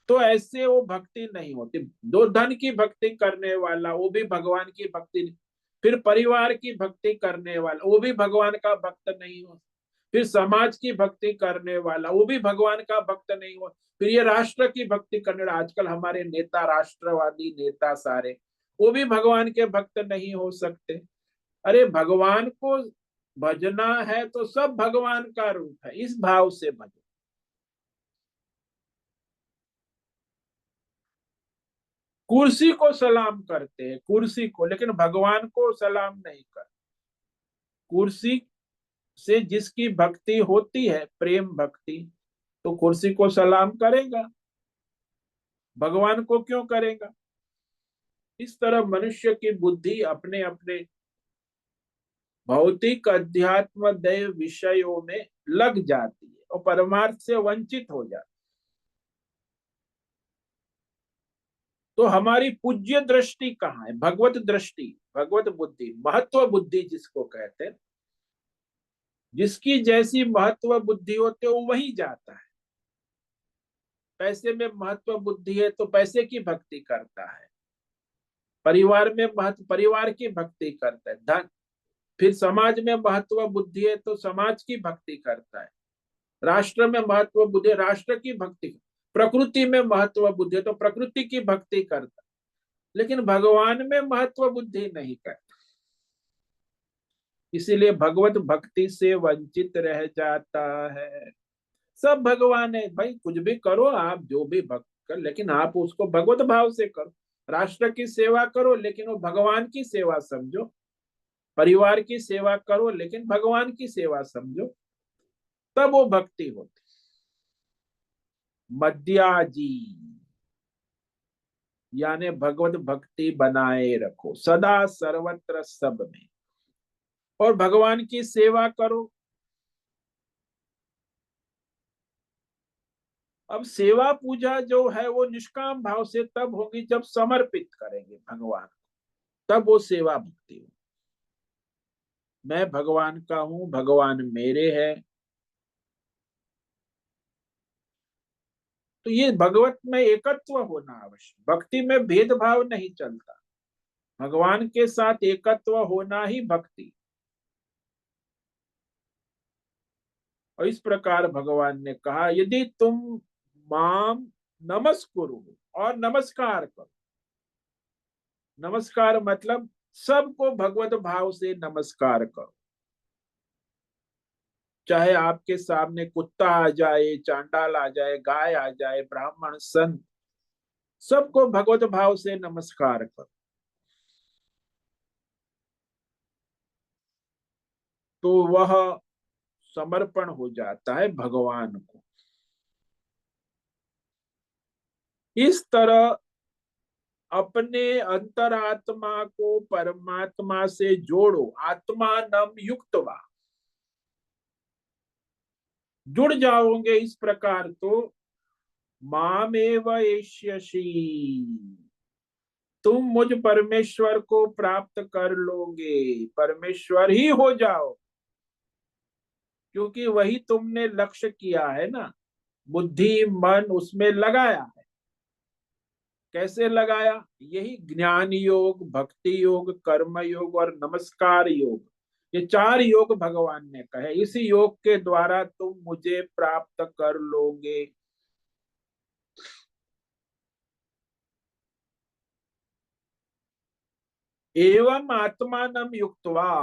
तो ऐसे वो भक्ति नहीं होती। दो धन की भक्ति करने वाला वो भी भगवान की भक्ति नहीं, फिर परिवार की भक्ति करने वाला वो भी भगवान का भक्त नहीं हो, फिर समाज की भक्ति करने वाला वो भी भगवान का भक्त नहीं हो, फिर ये राष्ट्र की भक्ति करने वाला, आजकल हमारे नेता, राष्ट्रवादी नेता सारे, वो भी भगवान के भक्त नहीं हो सकते। अरे भगवान को भजना है तो सब भगवान का रूप है, इस भाव से भजो। कुर्सी को सलाम करते हैं, कुर्सी को, लेकिन भगवान को सलाम नहीं करते। कुर्सी से जिसकी भक्ति होती है, प्रेम भक्ति, तो कुर्सी को सलाम करेगा, भगवान को क्यों करेगा? इस तरह मनुष्य की बुद्धि अपने अपने भौतिक अध्यात्म दैव विषयों में लग जाती है और परमार्थ से वंचित हो जाती है। तो हमारी पूज्य दृष्टि कहाँ है? भगवत दृष्टि, भगवत बुद्धि, महत्व बुद्धि जिसको कहते हैं, जिसकी जैसी महत्व बुद्धि होती है वो वही जाता है। पैसे में महत्व बुद्धि है तो पैसे की भक्ति करता है, परिवार में महत्व परिवार की भक्ति करता है, धन, फिर समाज में महत्व बुद्धि है तो समाज की भक्ति करता है, राष्ट्र में महत्व बुद्धि राष्ट्र की भक्ति। प्रकृति में महत्व बुद्धि है तो प्रकृति की भक्ति करता, लेकिन भगवान में महत्व बुद्धि नहीं करता, इसीलिए भगवत भक्ति से वंचित रह जाता है। सब भगवान है भाई, कुछ भी करो आप, जो भी भक्त कर, लेकिन आप उसको भगवत भाव से करो। राष्ट्र की सेवा करो लेकिन वो भगवान की सेवा समझो, परिवार की सेवा करो लेकिन भगवान की सेवा समझो, तब वो भक्ति होती। मध्याजी यानी भगवत भक्ति बनाए रखो सदा सर्वत्र सब में, और भगवान की सेवा करो। अब सेवा पूजा जो है वो निष्काम भाव से तब होगी जब समर्पित करेंगे भगवान को, तब वो सेवा भक्ति होगी। मैं भगवान का हूं, भगवान मेरे है, तो ये भगवत में एकत्व होना आवश्यक। भक्ति में भेदभाव नहीं चलता, भगवान के साथ एकत्व होना ही भक्ति। और इस प्रकार भगवान ने कहा यदि तुम माम नमस्कुरु और नमस्कार करो। नमस्कार मतलब सबको भगवत भाव से नमस्कार करो, चाहे आपके सामने कुत्ता आ जाए, चांडाल आ जाए, गाय आ जाए, ब्राह्मण संत, सबको भगवत भाव से नमस्कार करो, तो वह समर्पण हो जाता है भगवान को। इस तरह अपने अंतरात्मा को परमात्मा से जोड़ो, आत्मा नम युक्तवा, जुड़ जाओगे इस प्रकार तो मामेव एष्यसि, तुम मुझ परमेश्वर को प्राप्त कर लोगे, परमेश्वर ही हो जाओ, क्योंकि वही तुमने लक्ष्य किया है ना, बुद्धि मन उसमें लगाया है। कैसे लगाया? यही ज्ञान योग, भक्ति योग, कर्म योग और नमस्कार योग, ये चार योग भगवान ने कहे, इसी योग के द्वारा तुम मुझे प्राप्त कर लोगे। एवं आत्मानम युक्तवा,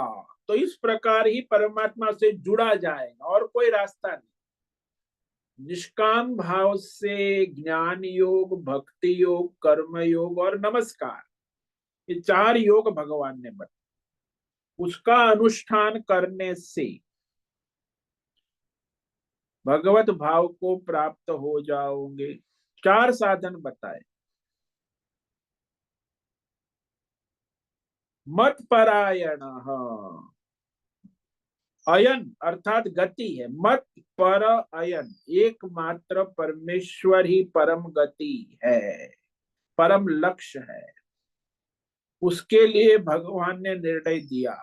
तो इस प्रकार ही परमात्मा से जुड़ा जाएगा, और कोई रास्ता नहीं। निष्काम भाव से ज्ञान योग, भक्ति योग, कर्म योग और नमस्कार, ये चार योग भगवान ने बताया, उसका अनुष्ठान करने से भगवत भाव को प्राप्त हो जाओगे। चार साधन बताए। मत परायण, अयन अर्थात गति है, मत पर अयन, एकमात्र परमेश्वर ही परम गति है, परम लक्ष्य है। उसके लिए भगवान ने निर्णय दिया,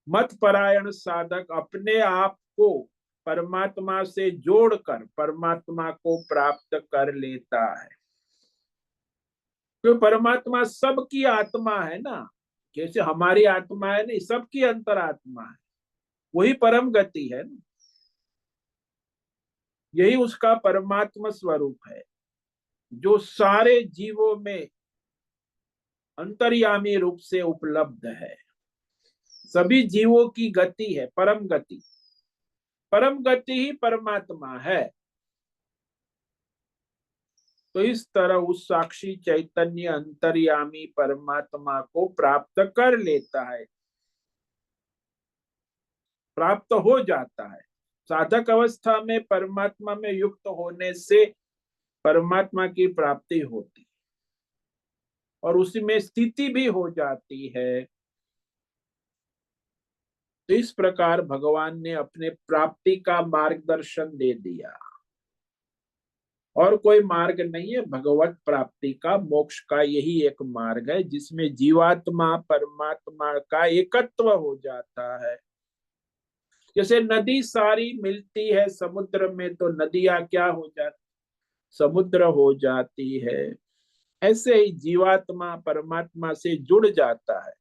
मत परायण साधक अपने आप को परमात्मा से जोड़कर परमात्मा को प्राप्त कर लेता है। तो परमात्मा सबकी आत्मा है ना, जैसे हमारी आत्मा है नहीं, सबकी अंतरात्मा है, वही परम गति है ना, यही उसका परमात्मा स्वरूप है, जो सारे जीवों में अंतर्यामी रूप से उपलब्ध है। सभी जीवों की गति है परम गति, परम गति ही परमात्मा है। तो इस तरह उस साक्षी चैतन्य अंतर्यामी परमात्मा को प्राप्त कर लेता है, प्राप्त हो जाता है। साधक अवस्था में परमात्मा में युक्त होने से परमात्मा की प्राप्ति होती और उसी में स्थिति भी हो जाती है। तो इस प्रकार भगवान ने अपने प्राप्ति का मार्गदर्शन दे दिया, और कोई मार्ग नहीं है भगवत प्राप्ति का, मोक्ष का यही एक मार्ग है जिसमें जीवात्मा परमात्मा का एकत्व हो जाता है। जैसे नदी सारी मिलती है समुद्र में तो नदियां क्या हो जाती, समुद्र हो जाती है। ऐसे ही जीवात्मा परमात्मा से जुड़ जाता है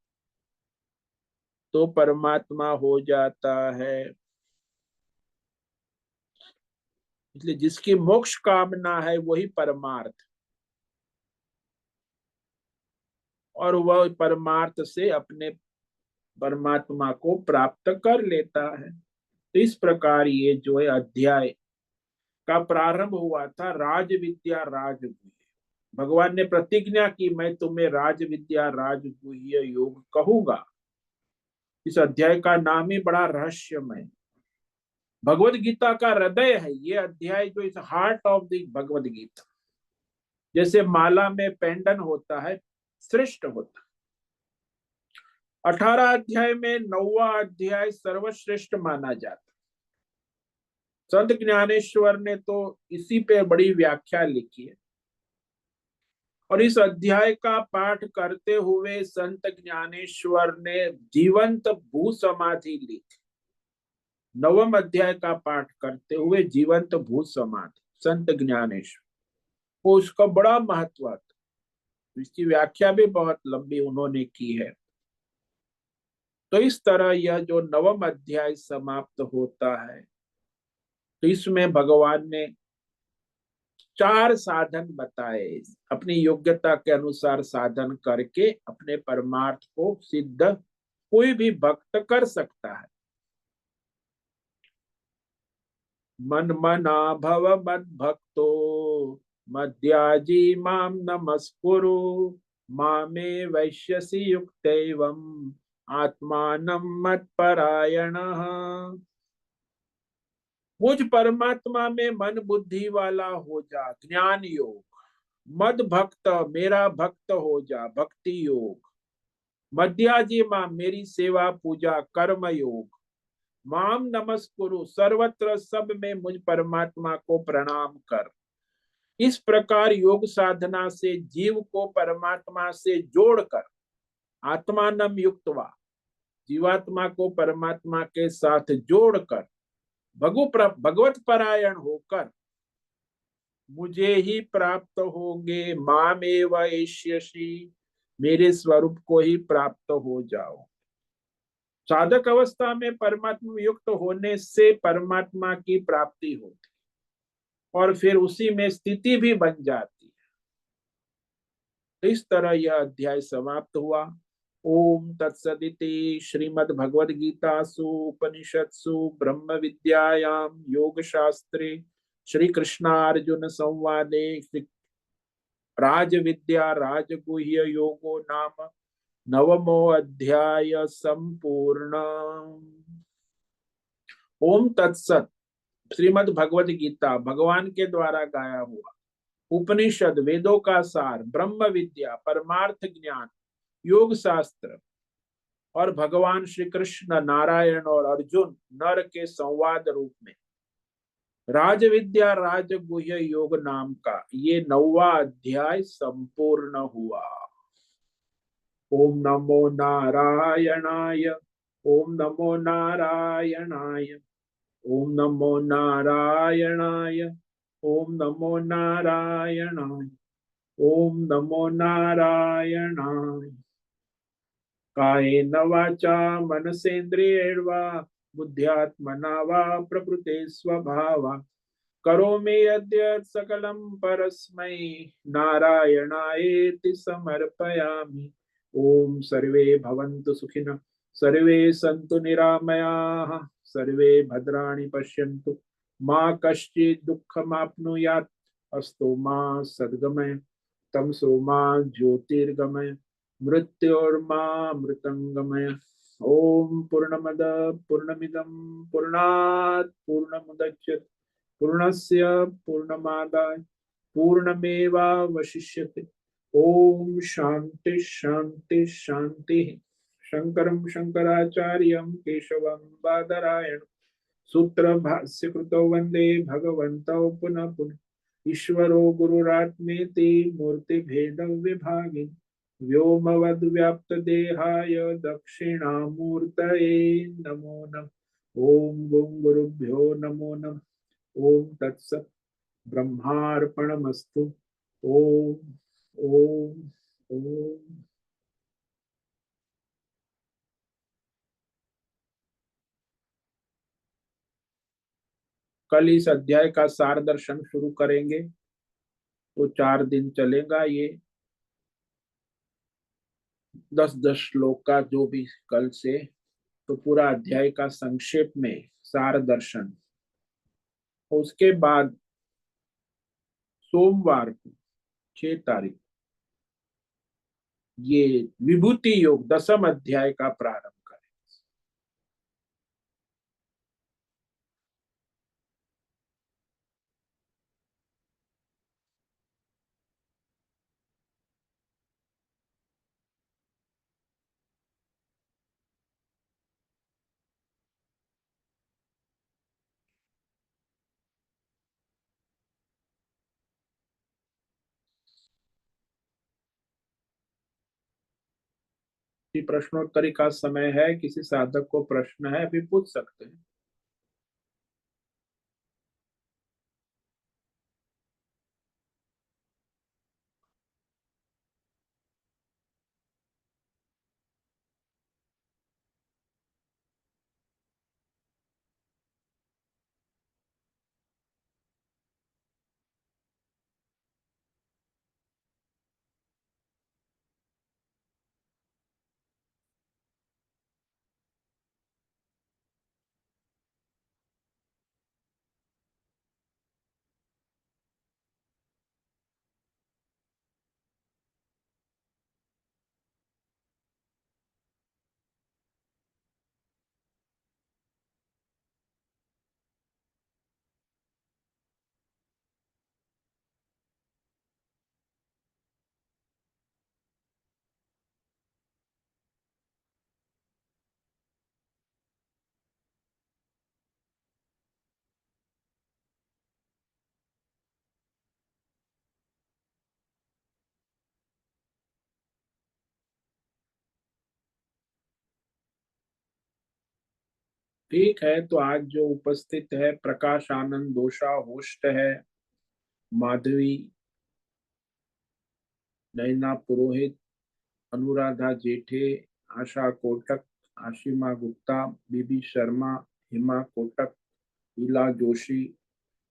तो परमात्मा हो जाता है। इसलिए जिसकी मोक्ष कामना है वही परमार्थ, और वह परमार्थ से अपने परमात्मा को प्राप्त कर लेता है। तो इस प्रकार ये जो है अध्याय का प्रारंभ हुआ था राज विद्या राजगुह्य। भगवान ने प्रतिज्ञा की मैं तुम्हें राज विद्या राजगुह्य योग कहूंगा। इस अध्याय का नाम ही बड़ा रहस्यमय, भगवत गीता का हृदय है ये अध्याय, जो इस heart of the Bhagavad Gita. जैसे माला में पेंडन होता है, श्रेष्ठ होता है। 18 अध्याय में 9वां अध्याय सर्वश्रेष्ठ माना जाता। संत ज्ञानेश्वर ने तो इसी पे बड़ी व्याख्या लिखी है, और इस अध्याय का पाठ करते हुए संत ज्ञानेश्वर ने जीवंत भू समाधि ली थी। 9वें अध्याय का पाठ करते हुए जीवंत भू समाधि संत ज्ञानेश्वर को, उसका बड़ा महत्व था। इसकी व्याख्या भी बहुत लंबी उन्होंने की है। तो इस तरह यह जो 9वां अध्याय समाप्त होता है, तो इसमें भगवान ने 4 साधन बताए। अपनी योग्यता के अनुसार साधन करके अपने परमार्थ को सिद्ध कोई भी भक्त कर सकता है। मन मना भव मद भक्तो मद्याजी माम नमस्कुरु मामे वैश्यसि युक्तैवम् आत्मानं मत्परायणः। मुझ परमात्मा में मन बुद्धि वाला हो जा, ज्ञान योग। मद भक्त, मेरा भक्त हो जा, भक्ति योग। मध्याजी माम, मेरी सेवा पूजा कर्म योग। माम नमस्कुरु, सर्वत्र सब में मुझ परमात्मा को प्रणाम कर। इस प्रकार योग साधना से जीव को परमात्मा से जोड़कर आत्मानम युक्तवा, जीवात्मा को परमात्मा के साथ जोड़कर भगवत परायण होकर मुझे ही प्राप्त होंगे। मामेव एष्यसि, मेरे स्वरूप को ही प्राप्त हो जाओ। साधक अवस्था में परमात्मा युक्त होने से परमात्मा की प्राप्ति होती, और फिर उसी में स्थिति भी बन जाती है। तो इस तरह यह अध्याय समाप्त हुआ। ओम तत्सदिति श्रीमद् भगवद गीतासु उपनिषत्सु ब्रह्म विद्यायां योग शास्त्रे श्री कृष्णार्जुन संवादे राज विद्या राजगुह्य योगो नाम 9मो अध्याय संपूर्ण। ओम तत्सत, श्रीमद् भगवद गीता भगवान के द्वारा गाया हुआ, उपनिषद वेदों का सार, ब्रह्म विद्या परमार्थ ज्ञान, योग शास्त्र, और भगवान श्री कृष्ण नारायण और अर्जुन नर के संवाद रूप में राज विद्या राजगुह्य योग नाम का ये 9वां अध्याय संपूर्ण हुआ। ओम नमो नारायणाय, ओम नमो नारायणाय, ओम नमो नारायणाय, ओम नमो नारायणाय, ओम नमो नारायणाय। कायेन वाचा मनसेन्द्रियैर्वा बुद्ध्यात्मना वा प्रकृते स्वभावा करोमि यद्यत् सकलं परस्मै नारायणायेति समर्पयामि। ओम सर्वे भवन्तु सुखिनः, सर्वे सन्तु निरामयाः, सर्वे भद्राणि पश्यन्तु मा कश्चित् दुःखमाप्नुयात्। अस्तु मा सद्गमय, तमसो मा ज्योतिर्गमय, मृत्योर्मा मृतंगमय। ओम पूर्णमद पूर्णमिदं पूर्णात् पूर्णमुदच्यते पूर्णस्य पूर्णमादाय पूर्णमेवावशिष्यते। ओम शांति शांति शांति। शंकरं शंकराचार्यं केशवं बादरायण सूत्र भाष्य कृतो वंदे भगवन्तौ पुनः पुनः। ईश्वरो गुरुरात्मेति मूर्ति भेद विभागे व्योमवद्व्याप्त देहाय दक्षिणामूर्तये नमो नमः। ओम गुं गुरुभ्यो नमो नमः। ओम तत्सत् ब्रह्मार्पणमस्तु। ओम ओम ओम। कल इस अध्याय का सार दर्शन शुरू करेंगे, तो 4 दिन चलेगा ये 10-10 श्लोक का जो भी कल से, तो पूरा अध्याय का संक्षेप में सार दर्शन। उसके बाद सोमवार को 6 तारीख ये विभूति योग 10म अध्याय का प्रारंभ करें। प्रश्नोत्तरी का समय है, किसी साधक को प्रश्न है अभी पूछ सकते हैं। ठीक है, तो आज जो उपस्थित है प्रकाश आनंद दोषा होस्ट है, माधवी, नैना पुरोहित, अनुराधा जेठे, आशा कोटक, आशिमा गुप्ता, बीबी शर्मा, हिमा कोटक, लीला जोशी,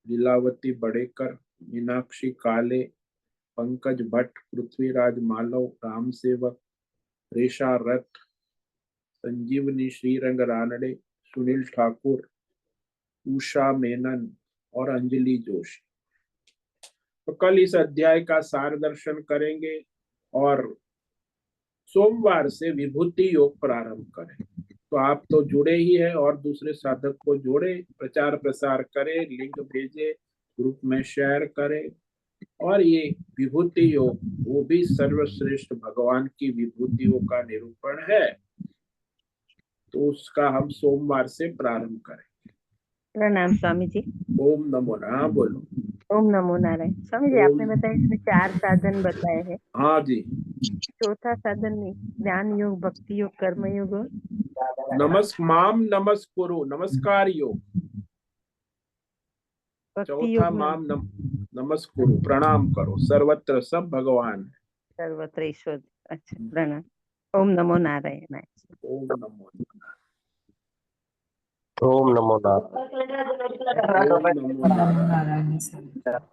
लीलावती बड़ेकर, मीनाक्षी काले, पंकज भट्ट, पृथ्वीराज मालव, राम सेवक, रेशा रथ, संजीवनी श्रीरंग रानडे, सुनील ठाकुर, उषा मेनन और अंजलि जोशी। तो कल इस अध्याय का सार दर्शन करेंगे और सोमवार से विभूति योग प्रारंभ करें। तो आप तो जुड़े ही हैं, और दूसरे साधक को जोड़े, प्रचार प्रसार करें, लिंक भेजे, ग्रुप में शेयर करें। और ये विभूति योग वो भी सर्वश्रेष्ठ भगवान की विभूतियों का निरूपण है, तो उसका हम सोमवार से प्रारंभ करें। प्रणाम स्वामी जी। ओम नमो नारायण। बोलो। ओम नमो नारायण। स्वामी जी, आपने बताया इसमें 4 साधन बताए हैं। हाँ जी। चौथा साधन में ज्ञान योग, भक्ति योग, कर्म योग और माम नमस्कुरु नमस्कार योग। भक्ति चौथा योग में माम नमस्कुरु प्रणाम करो, सर्वत्र सब भगवान है। सर्वत्र ईश्वर। अच्छा, प्रणाम। ओम नमो नारायण। ओम नमो ओम नमो नारायण।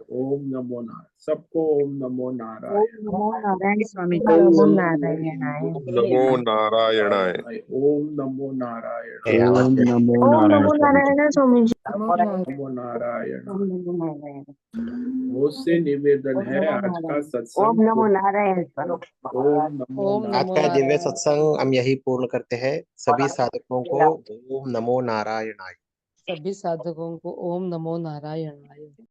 ओम नमो नारायण। सबको ओम नमो नारायण। नमो नारायण स्वामी जी। नारायण। ओम नारायणाय। नमो नारायणाय। ओम नमो नारायण। ओम नमो ओम नारायण। नमो नारायण स्वामी जी। नमो नारायण। ओम नमो नारायण। मुझसे निवेदन है, आज का ओम सत्संग नमो नारायण स्वामी। ओम नमो आज का दिव्य सत्संग हम यही पूर्ण करते हैं। सभी साधकों को ओम नमो नारायणाय। सभी साधकों को ओम नमो नारायणाय।